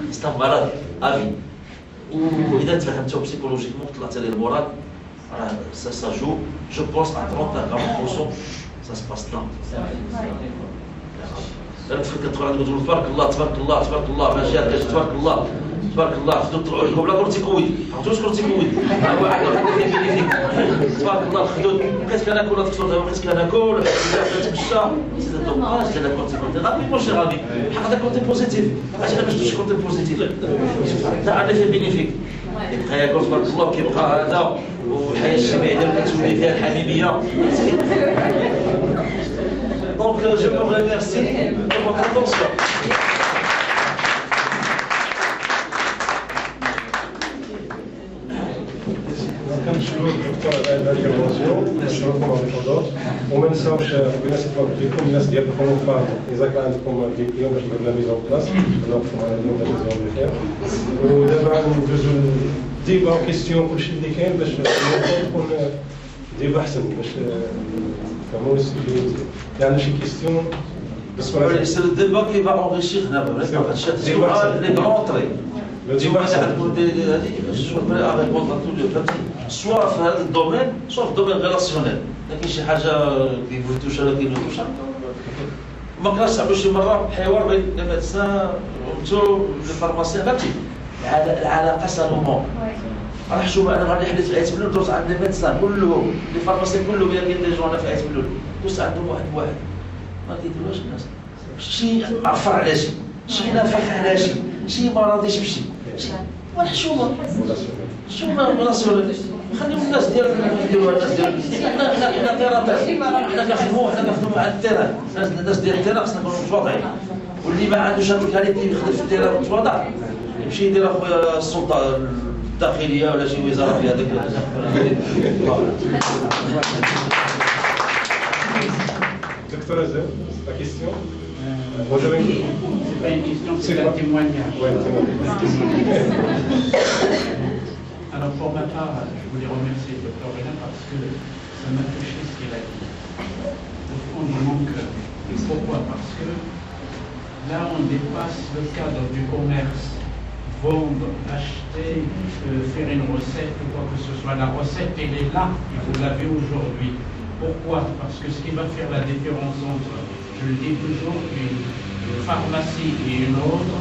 استمرار افي واذا تفهمتو بسيكولوجيكمون طلعت عليه المورال راه سا جو جو بونس ا 30 40% ça se passe là. لا تفكر عندك تقول تبارك الله تبارك الله تبارك الله ما جات تبارك الله تبارك الله خذوا طلعوا لكم لا كرتي كويد عرفتوا كرتي كويد واحد تبارك الله الخدود بقيت كناكل بقيت كناكل نتمشى زيد الدوباج زيد كرتي كويد غادي ماشي غادي حق هذا كونتي بوزيتيف علاش باش تمشي كونتي بوزيتيف لا هذا فيه بينيفيك يبقى ياكل تبارك الله كيبقى هذا والحياه الاجتماعيه كتولي فيها الحميميه. Donc je vous remercie de votre attention.
كنشكروا الدكتور على هذه الانترفونسيون نشكركم على الحضور وما نساوش الناس يطلبوا ديالكم الناس ديالكم اذا كان عندكم ديبلوم باش نديروا لا ميزون بلاص نوقفوا على اليوم لا ميزون بخير ودابا ندوزو الديبا كيستيون كلشي اللي كاين باش تكون ديبا احسن باش نفهموا نستفيدوا مزيان. يعني شي كيستيون
C'est le débat qui va enrichir les grands traits. à répondre à tous les petits, soit في الدومين soit في الدومين relationnel. لكن شي حاجه اللي توش على اللي توش ما كناش صعبوا شي مره حوار بين الميدسان وانتو الفارماسيان فهمتي العلاقه سالومون. راح شوف انا غادي نحدث في عيت بلول دوز عند الميدسان كلهم لي فارماسيان كلهم الا كاين دي جون في عيت بلول دوز عندهم واحد ما كيديروش الناس شي عفر على شي نافخ على شي مرض يمشي والحشومه الحشومه مناسبه خليهم الناس ديالنا يديروها الناس ديالنا حنا تيرابيست حنا كنخدموا مع التيران الناس ديال التيران خصنا نكونوا متواضعين واللي ما عندوش هاد الكاليتي يخدم في التيران متواضع يمشي يدير اخويا السلطه الداخليه ولا شي وزاره في هذاك
Docteur Azem, la question
C'est pas une question, c'est un témoignage.
Ouais,
Alors pour ma part, je voulais remercier le Dr Réna parce que ça m'a touché ce qu'il a dit. Au fond de mon cœur. Et pourquoi? Parce que là on dépasse le cadre du commerce. Vendre, acheter, faire une recette ou quoi que ce soit. La recette elle est là et vous l'avez aujourd'hui. Pourquoi? Parce que ce qui va faire la différence entre, je le dis toujours, une pharmacie et une autre,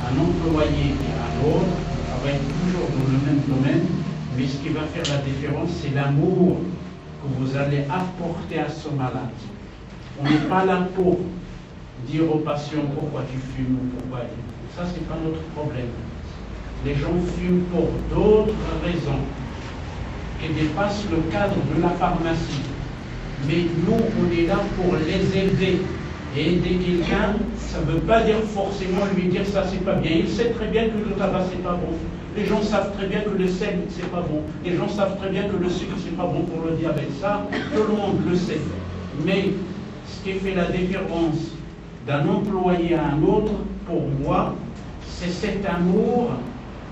un employé et un autre, travaillent toujours dans le même domaine, mais ce qui va faire la différence, c'est l'amour que vous allez apporter à ce malade. On n'est pas là pour dire aux patients pourquoi tu fumes ou pourquoi. Ça, c'est pas notre problème. Les gens fument pour d'autres raisons qui dépassent le cadre de la pharmacie. Mais nous, on est là pour les aider. Et aider quelqu'un, ça ne veut pas dire forcément lui dire ça c'est pas bien. Il sait très bien que le tabac c'est pas bon. Les gens savent très bien que le sel c'est pas bon. Les gens savent très bien que le sucre c'est pas bon pour le diabète. Ça, tout le monde le sait. Mais ce qui fait la différence d'un employé à un autre, pour moi, c'est cet amour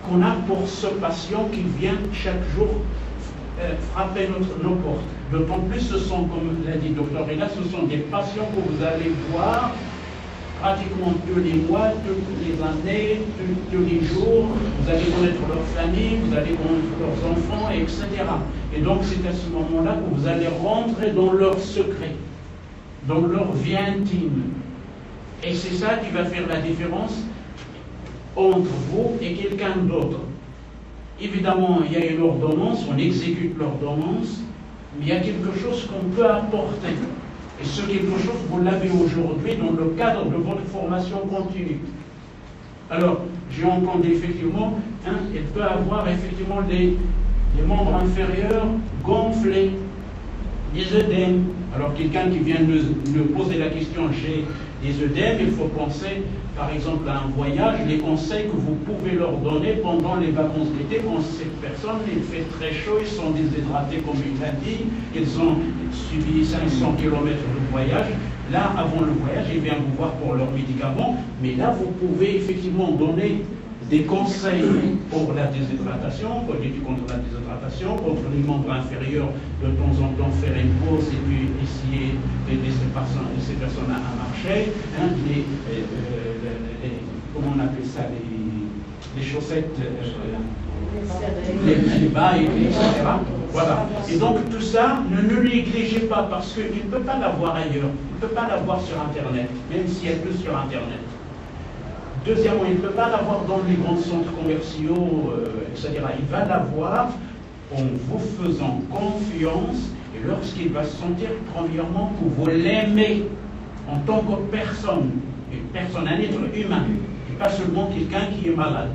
qu'on a pour ce patient qui vient chaque jour frapper nos portes. D'autant plus, ce sont, comme l'a dit Dr Réna, ce sont des patients que vous allez voir pratiquement tous les mois, toutes les années, tous les jours. Vous allez connaître leur famille, vous allez connaître leurs enfants, etc. Et donc, c'est à ce moment-là que vous allez rentrer dans leurs secrets, dans leur vie intime. Et c'est ça qui va faire la différence entre vous et quelqu'un d'autre. Évidemment, il y a une ordonnance, on exécute l'ordonnance, mais il y a quelque chose qu'on peut apporter. Et ce quelque chose, vous l'avez aujourd'hui dans le cadre de votre formation continue. Alors, j'ai entendu effectivement, il peut avoir effectivement les membres inférieurs gonflés, des œdèmes. Alors, quelqu'un qui vient me poser la question, j'ai des œdèmes, il faut penser par exemple à un voyage, les conseils que vous pouvez leur donner pendant les vacances d'été, quand cette personne, il fait très chaud, ils sont déshydratés comme il l'a dit, ils ont subi 500 km de voyage. Là, avant le voyage, ils viennent vous voir pour leurs médicaments, mais là, vous pouvez effectivement donner des conseils pour la déshydratation, pour lutter contre la déshydratation, contre les membres inférieurs, de temps en temps faire une pause et puis essayer d'aider ces personnes à marcher. Comment on appelle ça, les chaussettes, les bas, etc. Voilà. Et donc tout ça, ne le négligez pas parce qu'il ne peut pas l'avoir ailleurs. Il ne peut pas l'avoir sur Internet, même si elle peut sur Internet. Deuxièmement, il ne peut pas l'avoir dans les grands centres commerciaux, etc. Il va l'avoir en vous faisant confiance et lorsqu'il va sentir, premièrement, que vous l'aimez en tant que personne, un être humain, et pas seulement quelqu'un qui est malade.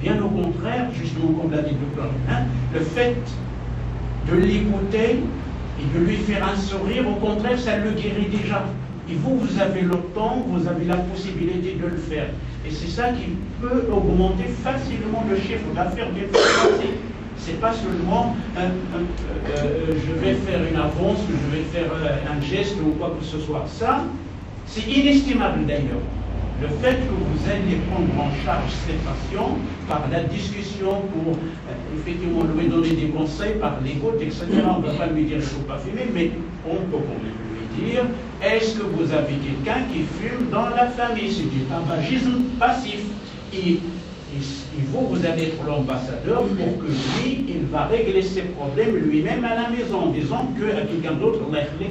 Bien au contraire, justement, comme l'a dit le docteur, le fait de l'écouter et de lui faire un sourire, au contraire, ça le guérit déjà. Et vous, vous avez le temps, vous avez la possibilité de le faire. Et c'est ça qui peut augmenter facilement le chiffre d'affaires bien fait. C'est pas seulement je vais faire une avance, ou je vais faire un geste ou quoi que ce soit. Ça, c'est inestimable d'ailleurs. Le fait que vous alliez prendre en charge ces patients par la discussion pour effectivement lui donner des conseils par l'écoute, etc. On ne va pas lui dire qu'il ne faut pas fumer, mais on peut quand même lui dire est-ce que vous avez quelqu'un qui fume dans la famille? C'est du tabagisme passif. Et vous allez être l'ambassadeur pour que lui, il va régler ses problèmes lui-même à la maison, en disant qu'à quelqu'un d'autre, il a dit que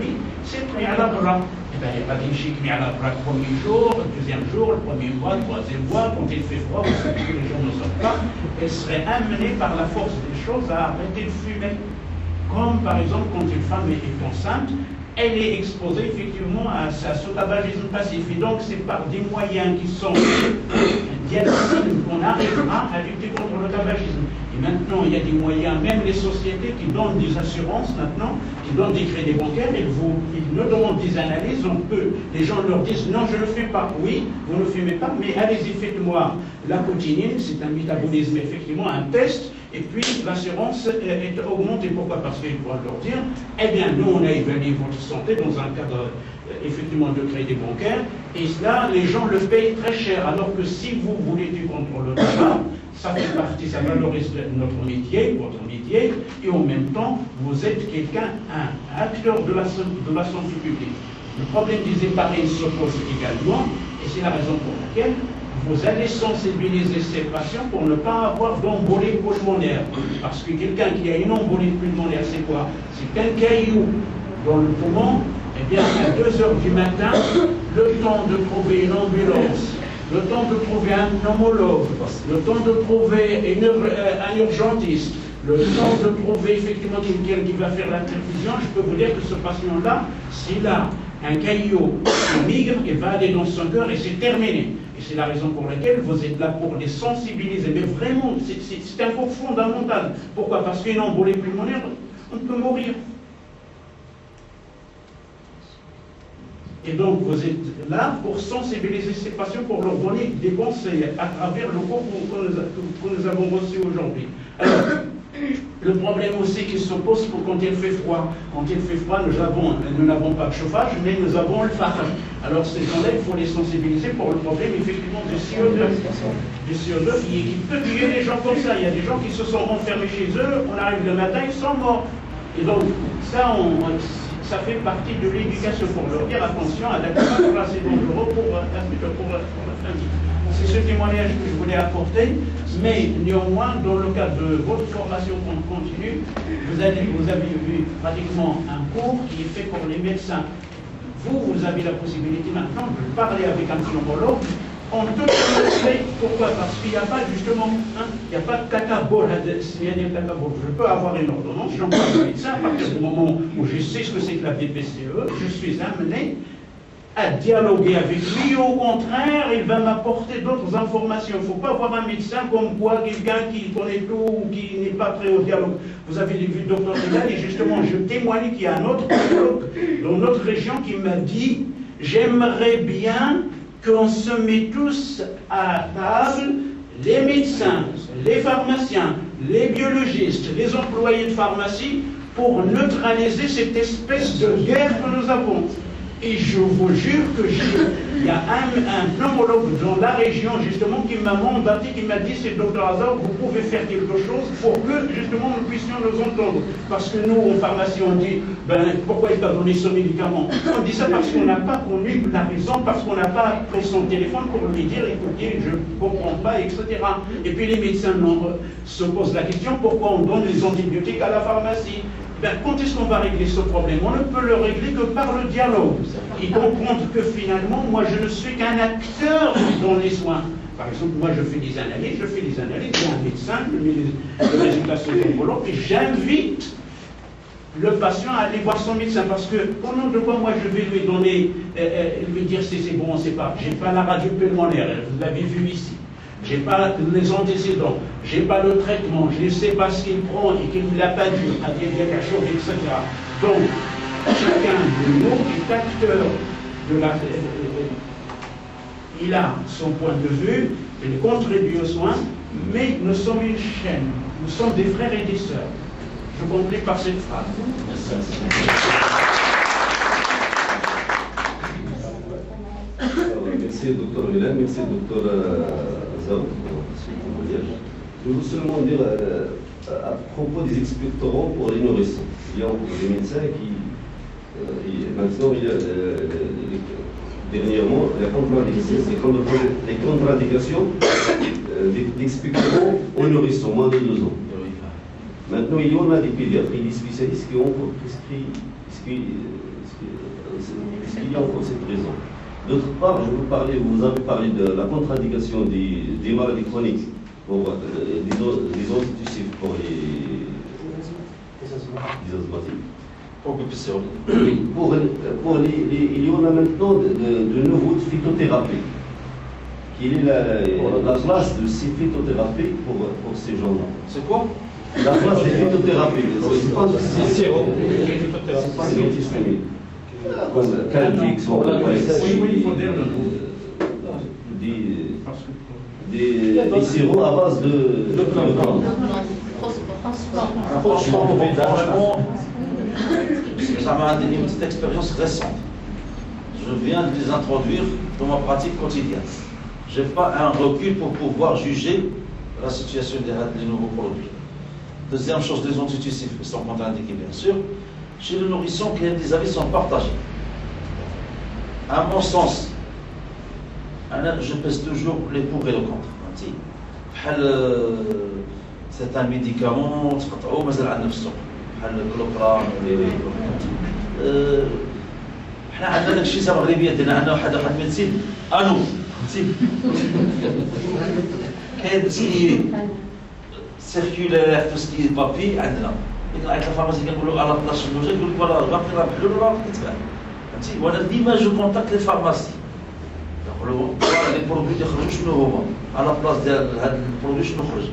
lui, c'est pris à la bras. Eh bien, il va dire qu'il est à la bras le premier jour, le deuxième jour, le premier mois, le troisième mois, quand il fait froid, ou que les gens ne sortent pas, elle serait amenée par la force des choses à arrêter de fumer. Comme par exemple, quand une femme est enceinte, elle est exposée effectivement à ce tabagisme passif. Et donc, c'est par des moyens qui sont dialectiques qu'on arrivera à lutter contre le tabagisme. Et maintenant, il y a des moyens, même les sociétés qui donnent des assurances maintenant, qui donnent des crédits bancaires, ils nous demandent des analyses, les gens leur disent non, je ne le fais pas. Oui, vous ne le fumez pas, mais allez-y, faites-moi la cotinine, c'est un métabolisme, effectivement, un test. Et puis l'assurance est augmentée. Pourquoi? Parce qu'ils pourront leur dire, eh bien, nous, on a évalué votre santé dans un cadre, effectivement, de crédit bancaire, et cela, les gens le payent très cher. Alors que si vous voulez du contrôle de tabac, ça fait partie, ça valorise notre métier, votre métier, et en même temps, vous êtes quelqu'un, un acteur de la santé publique. Le problème des épargnants se pose également, et c'est la raison pour laquelle vous allez sensibiliser ces patients pour ne pas avoir d'embolie pulmonaire. Parce que quelqu'un qui a une embolie pulmonaire, c'est quoi? C'est qu'un caillou dans le poumon, eh bien, à 2 heures du matin, le temps de trouver une ambulance, le temps de trouver un pneumologue, le temps de trouver un urgentiste, le temps de trouver effectivement quelqu'un qui va faire la perfusion, je peux vous dire que ce patient-là, s'il a un caillot qui migre, il va aller dans son cœur et c'est terminé. Et c'est la raison pour laquelle vous êtes là pour les sensibiliser. Mais vraiment, c'est un point fondamental. Pourquoi? Parce qu'une embolie pulmonaire, on peut mourir. Et donc, vous êtes là pour sensibiliser ces patients, pour leur donner des conseils à travers le cours que nous avons reçu aujourd'hui. Alors, le problème aussi qui se pose pour quand il fait froid. Quand il fait froid, nous n'avons pas de chauffage, mais nous avons le phare. Alors ces gens-là, il faut les sensibiliser pour le problème effectivement du CO2. Du CO2 qui peut tuer les gens comme ça. Il y a des gens qui se sont enfermés chez eux, on arrive le matin, ils sont morts. Et donc ça fait partie de l'éducation pour leur dire attention à la caméra, c'est dangereux pour la famille. C'est ce témoignage que je voulais apporter, mais néanmoins, dans le cadre de votre formation continue, vous avez eu pratiquement un cours qui est fait pour les médecins. Vous avez la possibilité maintenant de parler avec un pneumologue en toute honnêteté. Pourquoi? Parce qu'il n'y a pas justement, il n'y a pas de caca-bol. Je peux avoir une ordonnance, j'en parle au médecin, à partir du moment où je sais ce que c'est que la BPCE, je suis amené à dialoguer avec lui. Au contraire, il va m'apporter d'autres informations. Il ne faut pas avoir un médecin comme quoi, quelqu'un qui connaît tout ou qui n'est pas prêt au dialogue. Vous avez vu le docteur Delal, et justement, je témoigne qu'il y a un autre psychologue dans notre région qui m'a dit « J'aimerais bien qu'on se mette tous à table, les médecins, les pharmaciens, les biologistes, les employés de pharmacie, pour neutraliser cette espèce de guerre que nous avons. » Et je vous jure que il y a un pneumologue dans la région justement qui m'a mandaté, qui m'a dit, c'est Dr Hazard, vous pouvez faire quelque chose pour que justement nous puissions nous entendre. Parce que nous, en pharmacie, on dit, ben pourquoi il t'a donné ce médicament? On dit ça parce qu'on n'a pas connu la raison, parce qu'on n'a pas pris son téléphone pour lui dire, écoutez, je ne comprends pas, etc. Et puis les médecins se posent la question, pourquoi on donne les antibiotiques à la pharmacie? Ben, quand est-ce qu'on va régler ce problème? On ne peut le régler que par le dialogue. Et comprendre que finalement, moi je ne suis qu'un acteur dans les soins. Par exemple, moi je fais des analyses, il y a un médecin, le résultat se développe, et j'invite le patient à aller voir son médecin. Parce que, au nom de quoi, moi je vais lui donner, lui dire si c'est bon, on ne sait pas. Je n'ai pas la radio pulmonaire, vous l'avez vu ici. Je n'ai pas les antécédents, je n'ai pas le traitement, je ne sais pas ce qu'il prend et qu'il ne l'a pas dit, à dire quelque chose, etc. Donc, chacun de nous est acteur de la... il a son point de vue, il contribue aux soins, mais nous sommes une chaîne, nous sommes des frères et des sœurs. Je conclue par cette phrase.
Merci, docteur Milan, merci, docteur Zaoud, je veux seulement dire à propos des expectorants pour les nourrissons. Il y a des médecins qui, maintenant, il y a dernièrement les contre-indications d'expectorants aux nourrissons, moins de 2 ans. Maintenant, il y en a des pédiatres et des spécialistes qui ont encore prescrit ce qu'il y a encore cette raison. D'autre part, vous avez parlé de la contre-indication des maladies chroniques, pour des antitusifs pour les asthmatiques. Il y en a maintenant de nouveaux phytothérapies. Quelle est la place de ces phytothérapies pour ces gens-là?
C'est quoi?
La place des phytothérapies. C'est pas l'antihistaminique. Comme Caltrix,
il faut dire
des sirops à base de plantes.
Franchement, ça m'a donné une petite expérience récente. Je viens de les introduire dans ma pratique quotidienne. Je n'ai pas un recul pour pouvoir juger la situation des nouveaux produits. Deuxième chose, les antitusifs sont contre-indiqués, bien sûr. Chez le nourrisson, les avis sont partagés. À mon sens, je pèse toujours les pour et le contre. C'est un médicament, بحال الكلوبرام حنا عندنا داك الشيء مغربيه ديالنا عندنا واحد الميديسين انو كاين سي سيركولير توسكي بابي عندنا ديك العيط الفارماسي كنقولوا على بلاصه شنو جا يقول لك فوالا باقي راه بحلول راه كيتباع فهمتي وانا ديما جو كونتاكت لي فارماسي يقولوا لي برودوي يخرجوا شنو هما على بلاص ديال هاد البرودوي شنو خرج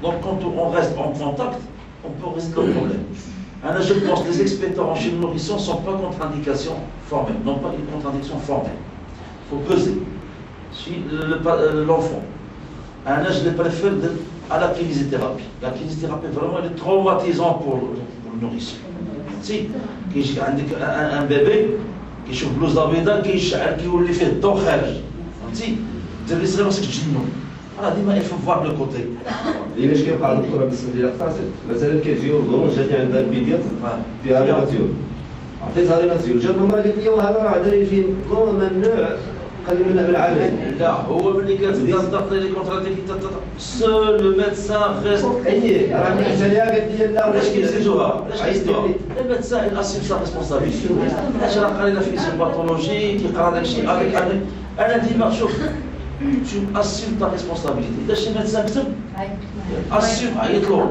دونك كونت اون ريست اون كونتاكت on peut résoudre le problème. Alors, je pense que les expectorants chez le nourrisson ne sont pas contre-indications formelles, non pas une contre-indication formelle. Il faut peser. Si l'enfant a un âge, je les préfère à la kinésithérapie. La kinésithérapie, vraiment, elle est traumatisante pour le nourrisson. Si, un bébé qui est sur blouse d'abéda, qui est fait dans le khارج. Si, vous avez vraiment ce que je dis non. Alors, il faut voir le côté.
علاش كيبقى عند الدكتوره بالنسبه ديال القاصد مثلا كتجي ورغون جات عندها البيديات فيها ريناتيول عطيتها ريناتيول جات المراه قالت لي وهذا راه عندها ريجيم ممنوع خلي منها بالعالم
لا هو ملي كتعطي لي كونتراتيك سول لو ميدسان ريست
ايه راه ملي جات ليها قالت لي لا
علاش كيزيدوها علاش كيزيدوها الميدسان الاسيم سا ريسبونسابيلتي علاش راه قاري لا فيزيوباثولوجي كيقرا داكشي انا ديما شوف tu assumes ta responsabilité. إذا شي médecin كتب assume عيطلو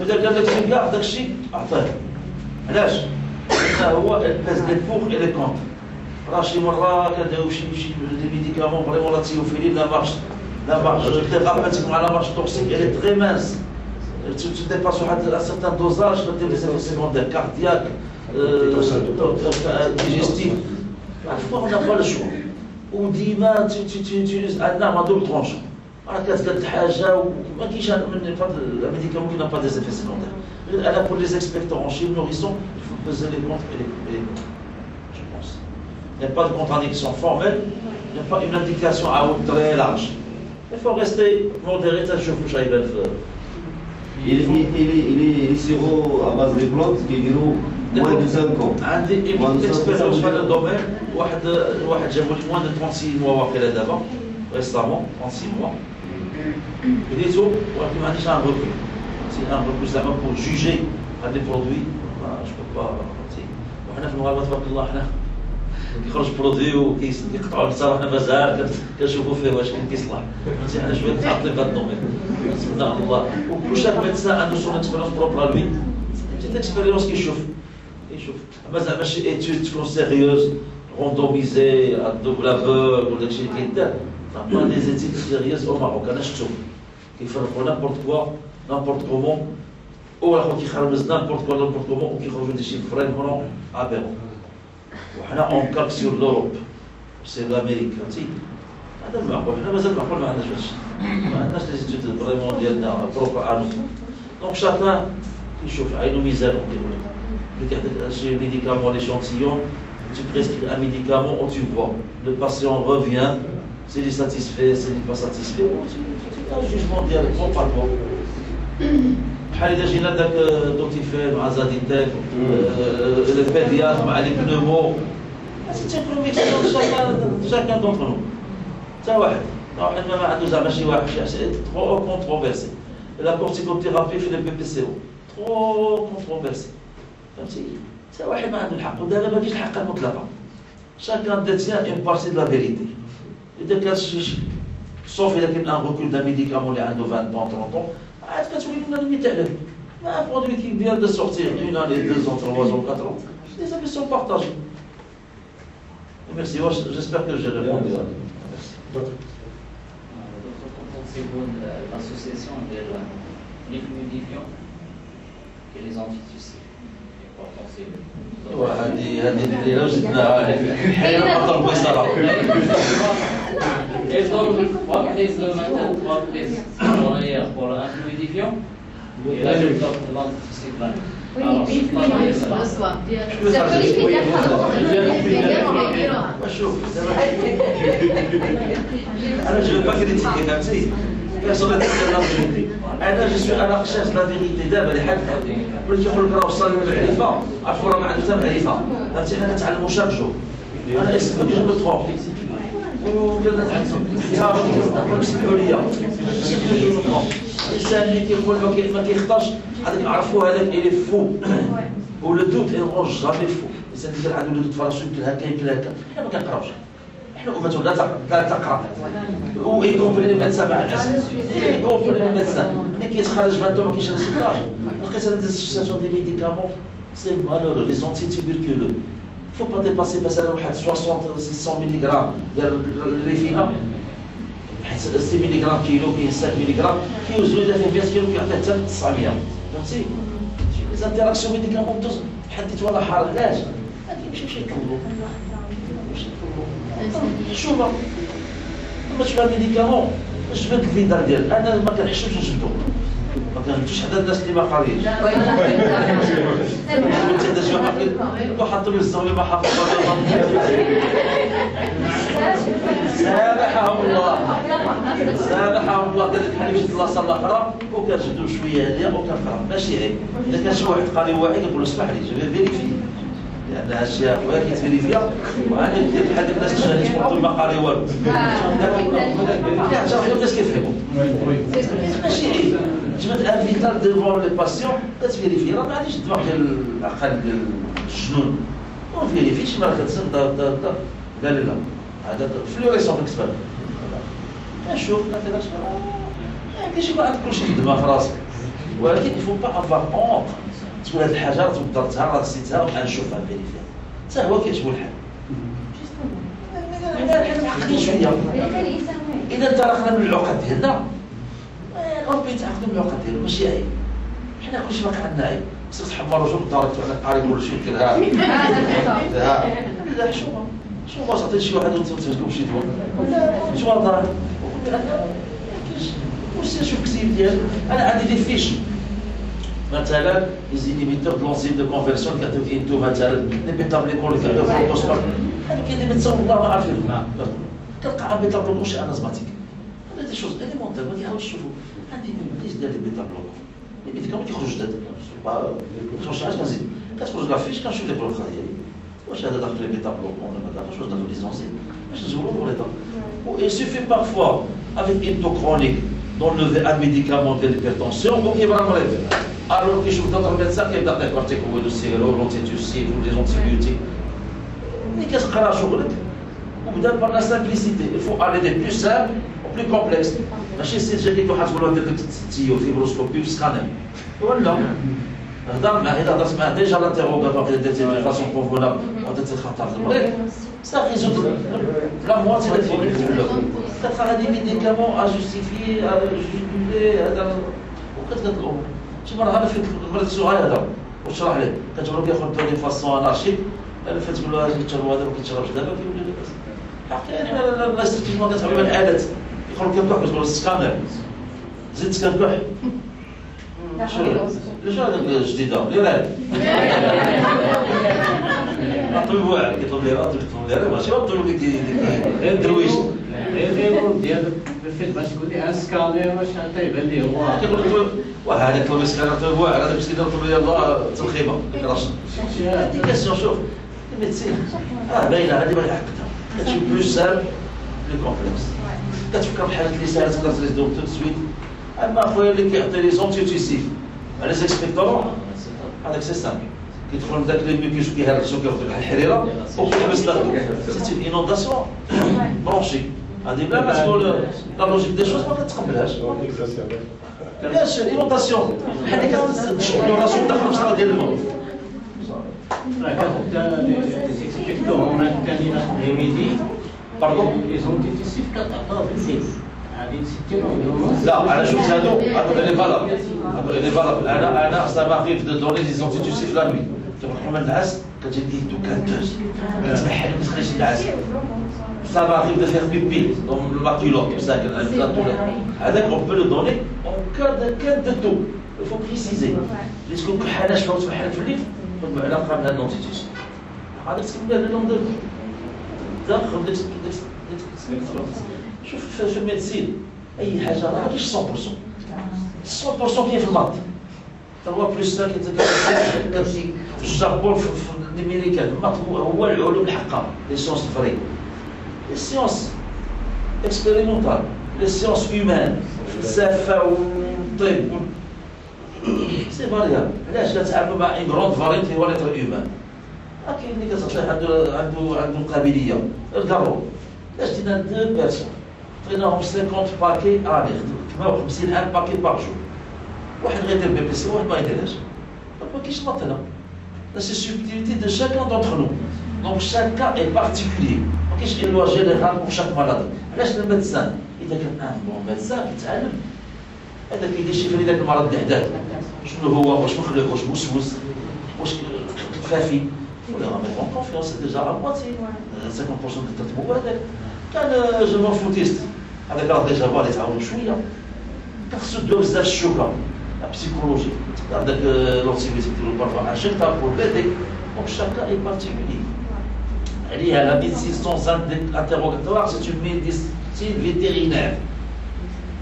إذا قال لك شي كاع داكشي عطيه علاش؟ لأن هو الباز لي بور إي لي كونتر راه شي مرة كنديرو شي دي ميديكامون فريمون لا تيوفيلين لا مارش thérapeutique مع لا مارش توكسيك elle est très mince tu dépasses un certain dosage tu as des effets secondaires cardiaques digestifs parfois on n'a pas le choix وديما تيوتيليز عندنا ما دوبل طرونشون راه كتقاد الحاجه وما كاينش من فهاد الميديكامون كي با دي زيفي سيكوندير غير انا بور لي اكسبيكتورون شي نوريسون il faut peser les contre et les contre je pense Il n'y a pas de contradiction formelle, il n'y a pas une indication à haute très large. Il faut rester modéré, ça je vous chahibe.
Il est sirop à base de plantes qui durent moins de 5 ans.
عندي une expérience في هذا الدومين واحد جابوا لي moins de 36 mois واقيلا دابا récemment 36 mois بديتو ولكن ما عنديش ان recul. C'est un recul زعما pour juger هاد les produits je peux pas وحنا في المغاربه تبارك الله حنا كيخرج برودوي وكيقطعوا البصر حنا مازال كنشوفوا فيه واش كيصلح فهمتي حنا شويه متعطلين في هذا الدومين نتمنى الله وكل شاك ميدسان عنده سون اكسبيريونس بروبر ا لوي سيت اكسبيريونس كيشوف اما زعما شي ايتود تكون سيريوز روندوميزي ا دوبل افوغ ولا داكشي اللي كيدار با دي زيتيد سيريوز او ماروك انا شفتهم كيفرقوا نابورت كوا نابورت كومون واخا كيخرمز نابورت كوا نابورت كومون وكيخرجوا دي شي فريمون ابيرون وحنا اون كاك سور لوروب سي لامريك فهمتي هذا المعقول حنا مازال معقول ما عندناش هادشي ما عندناش لي زيتود فريمون ديالنا بروبر انو دونك شاكان كيشوف عينو ميزانو كيقول لك j'ai un médicament, l'échantillon, tu prescris un médicament où tu vois, le patient revient, s'il est satisfait, s'il n'est pas satisfait, tu as un jugement direct, proprement. بحال إذا جينا داك دوكتيفين مع زاديتيك البيديات مع لي بنومو سي تكون ميكسيون شاكان دونتر نو حتى واحد ما عنده زعما شي واحد شي ترو كونتروفيرسي لا كورتيكوثيرابي في البي بي سي او ترو كونتروفيرسي فهمتي حتى واحد ما عنده الحق ودابا ما كاينش الحق المطلقه شاكان ديتيان اون بارتي دو لا فيريتي اذا كان شي صوف اذا كاين ان ريكول دا ميديكامون اللي عنده 20 30 عاد كتولي لنا ليميت عليه ما برودوي كي فيان دو سورتير اون اني 2 ans 3 ans 4 ans les amis sont partagés merci j'espère que j'ai répondu
pensez-vous l'association de les fluidifiants et les antitussiers
هذه الليله جبناها الحياه ما ضربوا صراحه
Et donc, trois prises le matin, trois prises pour un fluidifiant. Et là, je porte de l'anticyclone.
Oui, pour le soir. Ça peut les
انا جو با كريتيكي فهمتي بيرسونيل انا جو سوي انا خشاش لا فيغيتي دابا لحد ولكن كيقول لك راه وصل للمعرفه عرفوا راه ما عنده حتى معرفه فهمتي حنا كنتعلموا شاك جو انا اسمي جو متروح وكذا تعلم سمحوا لي الانسان اللي كيقول ما كيخطاش هذاك نعرفوا هذاك اللي فو ولو دوت اون جامي فو الانسان اللي كان عنده لو دوت فراسو يمكن هكا يمكن هكا حنا ما كنقراوش احنا امه لا تقرا ويكومبري المدسه مع الناس يكومبري المدسه ملي كيتخرج فانتو ما كاينش ريسيكلاج لقيت انا ديزاستيشن دي ميديكامون سي مالورو لي زونتي تيبركولو faut pas dépasser مثلا واحد 60 600 ملغ ديال الريفينا حيت 6 ملغ كيلو كاين 5 ملغ كيوزنوا اذا فيه 100 كيلو كيعطي حتى 900 فهمتي لي زانتيراكسيون ميديكامونتوز حديت ولا حار علاش ما كيمشيوش يطلبوا شوف اما تشوف الميديكامون جبد الفيدار ديال انا ما كنحشمش نجبدو ما كنجبدوش حدا الناس اللي ما قاريينش وحطوا له الزاويه ما حفظوا سامحهم الله سامحهم الله قال لك حنا مشيت لاصه الاخرى وكنجبدوا شويه هاديه وكنقرا ماشي عيب اذا كان شي واحد قاري واعي كنقول له اسمح لي جو فيريفي لان هادشي خويا كيتفيريفيا وانا ندير بحال الناس اللي تقول ما قاري والو حتى الناس كيفهموا ماشي عيب جبد ان فيتال ديفون لي باسيون كتفيريفي راه ما غاديش الدماغ ديال العقل ديال الجنون ونفيريفي شي مره كتسد لا لا لا هذا فلوريسون اكسبير كنشوف كنعطي كاين شي واحد كلشي كيدمها في راسك ولكن يفو با افوار اونط تقول هاد الحاجه راه درتها راه نسيتها وغنشوفها فيريفيها حتى هو كيعجبو الحال حنا معقدين شويه اذا انطلقنا من العقد ديالنا ربي يتعقدوا من العقد ديالو ماشي عيب حنا كلشي باقي عندنا عيب خصك تحمر وجهك دارك على قاري كلشي كذا لا شو باش عطيت شي واحد وتسجلوا بشي دواء لا شو هضر واش شوف كتيب ديالو انا عندي دي فيش مثلا les inhibiteurs de l'enzyme de conversion كتبين مثلا لي بيتابليكول كتبين هذا كاين اللي متصور الله ما عارفينهم كتلقى عم بيتا بلوك شي انازماتيك هذا دي شوز اليمونتير ما كيعاودش يشوفوا عندي ليش دار لي بيتا بلوك لي ميديكامون كيخرجوا جداد ما كنخرجش عاد كنزيد كتخرج لافيش كنشوف لي بروفا ديالي واش هذا داخل لي بيتا بلوك ولا ما داخلش واش داخل لي زونزين باش نزولو الوريضه il suffit parfois avec une hypo chronique d'enlever un médicament de l'hypertension ou qui va enlever alors que je vous donne un médecin qui est dans les corticoïdes l'antitusside ou les antibiotiques mais qu'est-ce que tu fais وبدا par la simplicité il faut aller des plus simples au plus complexes ماشي سي جديد واحد تقول له دير لك تيو فيبروسكوبي وسكانر ولا هضر معاه اذا هضرت معاه ديجا لانتيروغاتوار اذا درتي دو فاسون كونفونابل وعطيتي الخطر المريض صافي يزود لا مواتي اللي تقول له كتلقى هذه ميديكامون اجوستيفي جوستيفي هذا وكتطلب شي مره هذا في المريض الصغير هذا وتشرح ليه كتقول له كياخذ دو فاسون انارشيك فتقول له اجي تشرب هذا ما كيتشربش دابا كيولي لاباس حقيقه حنا الاستراتيجيه كتعمل الالات يخرج كيكح كتقول السكانر زيد كنكح شنو هذا الجديده دير هذا طيب واعر كيطلب لي راه كيطلب لي راه ماشي طيب لك غير درويش
غير ديال بالفيت باش تقول لي اسكانر واش تيبان لي هو
كيقول لك وهذا طلب السكانر طيب واعر هذا باش كيدير طلب لي الله تلخيمه كيراش هذه كاستيون شوف الميديسين باينه هذه باينه حقتها كتشوف بلوس سال لي كومبلكس كتفكر بحال اللي ساهل تقدر تريزدو تو سويت اما خويا اللي كيعطي لي زونتيوتيسيف على زيكسبيكتورون هذاك سي سامبل كيدخل من داك لي ميكيش كيهرسو كياخذ بحال الحريره وكيحبس داخل سيتي اون انونداسيون برونشي هذه بلا ما تقول لا لوجيك دي شوز ما كتقبلهاش بيان سور انونداسيون بحال اللي كتشرب راسو داخل الصاله ديال الماء
Pardon, les antidépressifs
لا انا شفت هادو اللي فالابل اللي فالابل انا ça m'arrive de donner des antitussifs la nuit كنروحو من النعاس كتجي يدو كانتوز كتبحر ما تخليش النعاس ça m'arrive de faire pipi dans la culotte ساكن هذاك on peut le donner en cas de tout il faut préciser اللي تكون كحاله شحال تبحر في الليل خذ علاقه من الانتيتيسيف هذاك تكون له نوم داخل شوف في الميديسين اي حاجه راه ماشي 100% 100% كاين في الماط هو بلوس سا في الجابون في الامريكان الماط هو العلوم الحقه لي سيونس فري لي سيونس اكسبيريمونتال لي سيونس هيومان الفلسفه والطب سي فاريابل علاش كنتعاملوا مع ان غروند فاريتي هو ليتر هيومان كاين اللي كتعطيه عنده قابليه الكارو علاش دينا دو بيرسون عطيناهم 50 باكي اني خدموا 50 باكي باغ جور واحد غيدير بي بي سي واحد ما يديرهاش ما كاينش مطلع لا سي سوبتيليتي دو شاكان دونتر نو دونك شاك كا اي بارتيكولي ما كاينش اون لوا جينيرال بور شاك مالادي علاش الميدسان اذا كان ان بون ميدسان كيتعلم هذا كيدير شي فري داك المرض اللي حداه شنو هو واش مخلوق واش موسوس واش خفافي ولا mettre en confiance c'est déjà à moitié 50% du traitement هذاك كان جو فوتيست هذاك راه ديجا بالي تعاون شويه كخصو دو بزاف الشوكه بسيكولوجي هذاك لونتيبيوتيك ديالو بارفوا انجيكتابل بور بيدي دونك شاكا اي بارتيكولي عليها لا ميديسين سونس انتيروغاتوار سي اون ميديسين فيتيرينير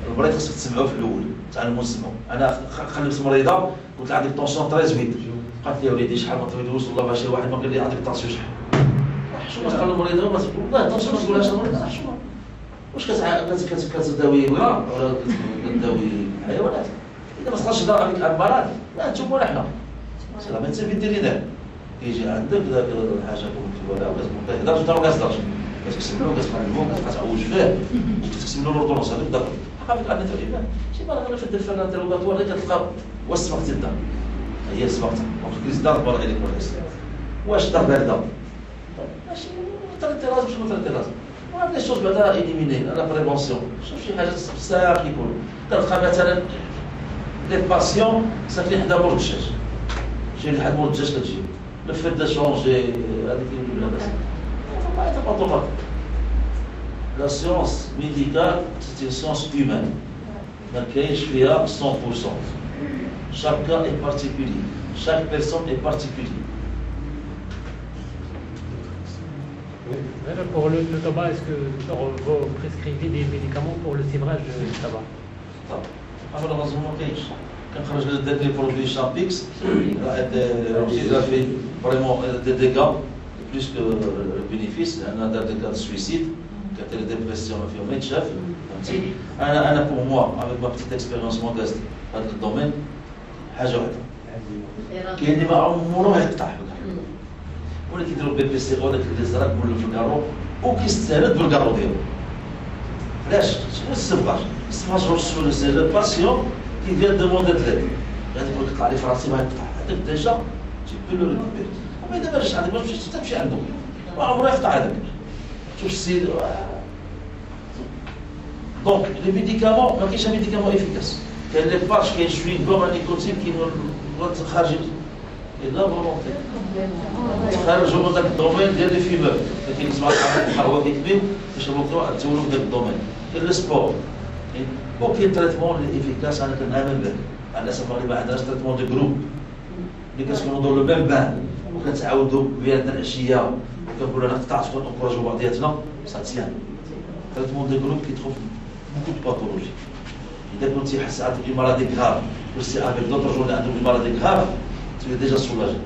المريض خصك تسمعوه في الاول تعلموا نسمعوا انا خليت مريضه قلت لها عندك طونسيون 13 فيت قالت لي وليدي شحال ما تريدوش والله ماشي واحد ما قال لي عندك طونسيون شحال شنو تقول المريضه ما تقول والله طونسيون ما تقولهاش المريضه شنو واش كتداوي ولا كتداوي حيوانات اذا ما تقدرش تداوي هذيك الامراض لا انتم ولا حنا سي لا ميديسين فيتيرينير كيجي عندك ذاك الحاجه ولا كتهضر انت ما كتهضرش كتكتب له كتعلمو كتعوج فيه وكتكتب له لوردونس هذاك داخل حقا عندنا تقريبا شي مره غير في الدفه الانتيروغاتوار غير كتلقى واش سبقتي الدار هي سبقتها دونك كريز دار بار عليك ولا واش دار بارده ماشي تريتيراز ماشي تريتيراز وهاد لي شوز بعدا ايليميني لا بريفونسيون شوف شي حاجه بصح كيقولوا كتلقى مثلا لي باسيون ساكنين حدا مور الدجاج شي لحد مور الدجاج كتجي لو فيت دو شونجي هذيك اللي لاباس La science médicale, c'est une science humaine. Il y a 100%. Chaque cas est particulier. Chaque personne est particulière.
Pour le tabac, est-ce que vous prescrivez des médicaments pour le sévrage du tabac?
Malheureusement ما كاينش كنخرج داك لي برودوي شامبيكس il a fait vraiment des dégâts plus que le bénéfice. لان دار des cas de suicide كانت لي ديبرسيون ما فيهم ما يتشاف فهمتي. انا pour moi avec ma petite expérience modeste في هذا الدومين حاجه واحده كاين اللي ما عمره يقطع ولا كيديروا البي بي سي ولا كيدير الزرق ولا في الكارو وكيستهلك بالكارو ديالو. علاش؟ شنو السباج؟ السباج هو سي لو باسيون كي فيان دوموندي د ليد غادي يقول لك قطع لي في راسي ما يقطع هذاك ديجا تي بو لو ريكوبير وما دابا باش عندك ما تمشيش تمشي عنده ما عمره يقطع هذاك. شوف السيد دونك لي ميديكامون ما كاينش ميديكامون افيكاس. كاين لي باتش كاين شويه كوم نيكوتين كاين خارج لا فولونتي تخرجوا من ذاك الدومين ديال لي فيمور كاين نسمع الحروا كيكبيو باش نبقاو تزولوا في ذاك الدومين. كاين لو سبور وكاين تريتمون اللي افيكاس انا كنامن به على اساس اللي ما عندناش تريتمون دو جروب اللي كنسكنوا دو لو ميم بان وكنتعاودوا بيناتنا العشيه وكنقولوا انا قطعت ونكوراجوا بعضياتنا ساتيان. تريتمون دو جروب كيدخل في بوكو دو باثولوجي. اذا كنتي حاس عندك دي مالادي غراف وسي افيك دوطر جون اللي عندهم دي مالادي غراف tu es déjà soulagé.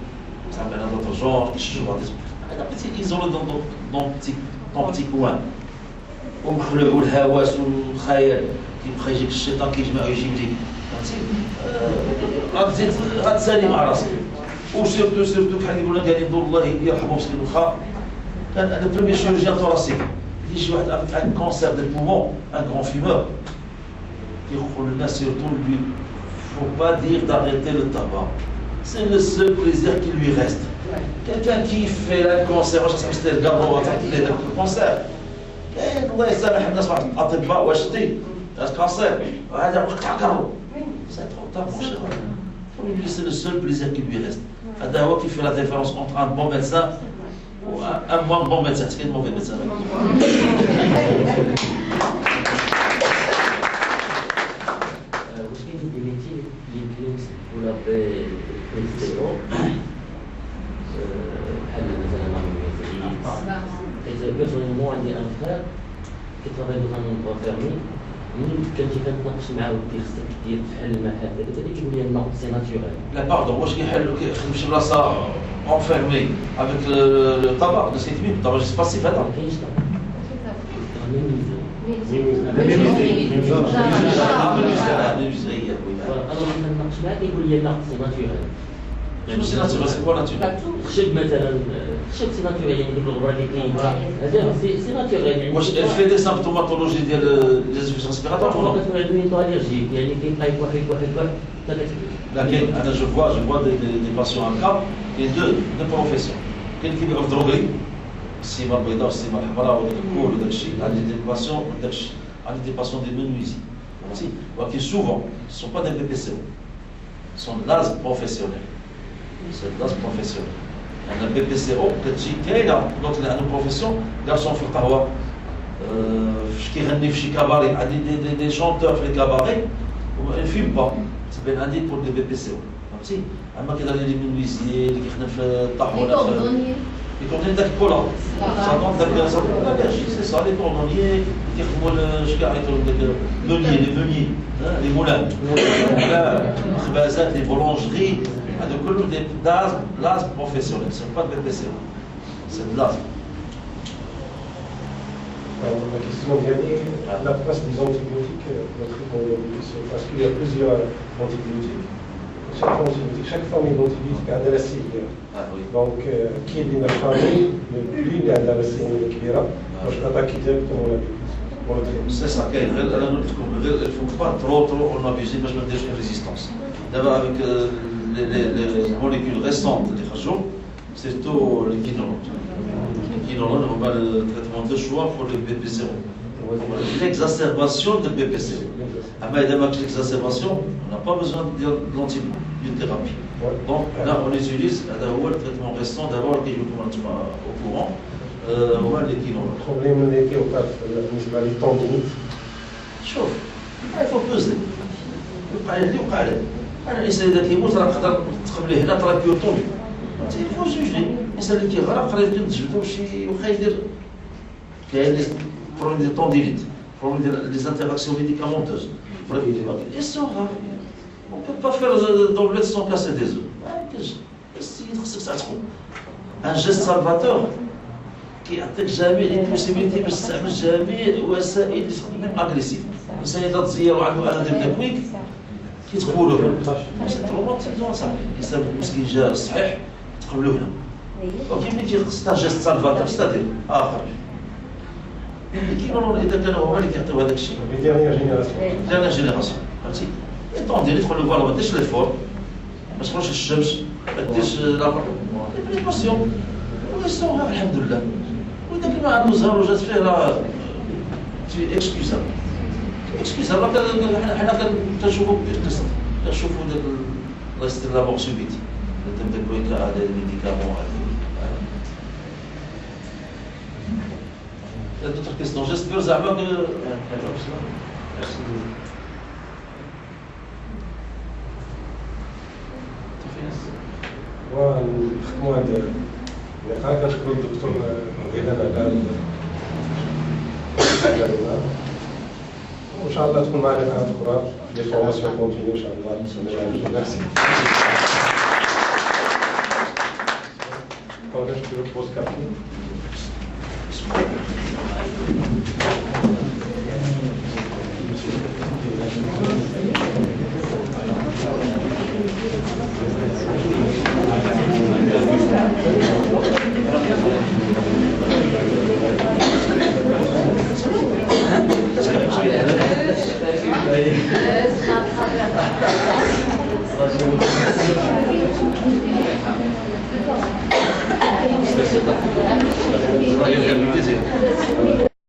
Ça s'appelle un autre genre, je suis isolé dans petit coin. ومخلوع والهواس والخيال كيبقى يجيك الشيطان كيجمع ويجيب لك فهمتي غتسالي مع راسك. وسيرتو بحال يقولوا قال يدور الله يرحمه مسكين واخا كان هذا بريمير شيروجيان ثوراسيك يجي شي واحد افيك ان كونسير دو بومون ان غران فيمور يقول للناس سيرتو لي فو با دير داريتي لو تابا. C'est le seul plaisir qui lui reste. Quelqu'un qui fait un concert, je sais pas si c'était le gâteau, le concert. الله يسامح الناس واحد الاطباء واش دي الكانسير هذا قطع كرو سي ترو طار مون شير lui c'est le seul plaisir qui lui reste. هذا هو qui fait la différence entre un bon médecin ou un moins bon médecin. C'est un mauvais médecin.
ولا بالكوليسترول بحال مثلا المغنيسيوم إذا بيرسونيلمون عندي ان فخار كيترافاي دو ان اندروا فيرمي ملي كنتي كنتناقش معاه ودير خصك دير بحال المحل هذا كيقول لي نو سي ناتوريل.
لا باردون واش كيحل كيخدم شي بلاصه انفيرمي افيك لو طاباك دو سيتيمي بالطباج سباسيف هذا
ما كاينش انا كنتناقش معاه كيقول لي لا سي ناتوريل.
شنو سي ناتوريل؟ سي كوا ناتوريل؟
خشب مثلا خشب سي ناتوريل يعني ديك الغبره اللي كاين هذا سي ناتوريل.
واش في دي سيمبتوماتولوجي ديال لي زيفيكسيون ريسبيراتوار ولا؟
كتكون عنده نيطو اليرجيك يعني كيبقى واحد
لكن انا جو فوا دي باسيون هكا كاين دو بروفيسيون. كاين اللي كيبيعوا الدروغي السيمه البيضاء والسيمه الحمراء وداك الكول وداك الشيء. عندي دي باسيون داك الشيء عندي دي باسيون دي منويزي فهمتي. ولكن سوفون سون با دي بي بي سي او سون لاز بروفيسيونيل. سي لاز بروفيسيونيل. يعني بي بي سي او كتجي كاينه دونك اللي عنده بروفيسيون كارسون في القهوه فاش كيغني في شي كاباري. عندي دي شونتور في لي كاباري الفيلم با تبان عندي بور دي بي بي سي او فهمتي. اما كيدير لي منويزي اللي كيخدم في الطاحونه les cordonniers d'Aquicola. Ça donne des c'est ça, les cordonniers, les meuniers, les meuniers, les moulins, les boulangeries, des l'AS professionnel, ce n'est pas de BPC, c'est de l'AS.
La question dernière, la place des antibiotiques, parce qu'il y a plusieurs antibiotiques. Chaque famille d'antibiotiques a la cible. Donc, qui est dans la famille, lui, il a la cible qui est là. Donc, je attaque directement la vie.
C'est ça, il ne faut pas trop en abuser parce que j'ai une résistance. D'abord, avec les molécules récentes des régions, c'est surtout les quinolones. Les quinolones, on va le traitement de choix pour le BPCO. L'exacerbation de BPCO. Mais avec l'exacerbation, on n'a pas besoin de l'antibiothérapie. Donc là, on utilise le traitement restant d'abord que je vous mets au courant. Les quinolones.
Le problème est que les tendinites.
شوف il faut peser. يوقع اللي وقع له. أنا الإنسان إذا كيموت راه تقدر تقبليه هنا ترى كيوطومي. il faut juger. الانسان اللي كيغرق راه يمكن تجبدو شي واخا يدير كاين لي بروبليم ديال طوندينيت بروبليم ديال لي انتراكسيون ميديكامونتوز ils sont rares. On ne peut pas faire d'omelette sans casser des œufs. Un geste salvateur qui attaque jamais les possibilités باش تستعمل جميع الوسائل même agressive. الانسان اذا تزير وعنده الم تكويك كيتقولوا سي تروماتيزون صافي الانسان مسكين جا صحيح تقبلوه هنا. ولكن ملي كيخص جيست سالفاتور ستادير اخر كيما اذا كانوا هما اللي كيعطيو هذاك الشيء ديال جينيراسيون فهمتي طوندينيت تقول له فوالا ما ديرش ليفور ما تخرجش الشمس ما ديرش لا بريبريباسيون ويسوها الحمد لله واذا كان ما عنده زهر وجات فيه راه تي اكسكيوزابل حنا كنشوفوا بالقسط كنشوفوا داك الله يستر لا مور سوبيت تم داك هذا الميديكامون هذا d'autres questions j'espère زعما
ونختموا هذا اللقاء كنشكر الدكتور غيلان على وان شاء الله تكون معنا لقاءات اخرى دي فورماسيون كونتينيو ان شاء الله. ميرسي. Ahora je te pose café.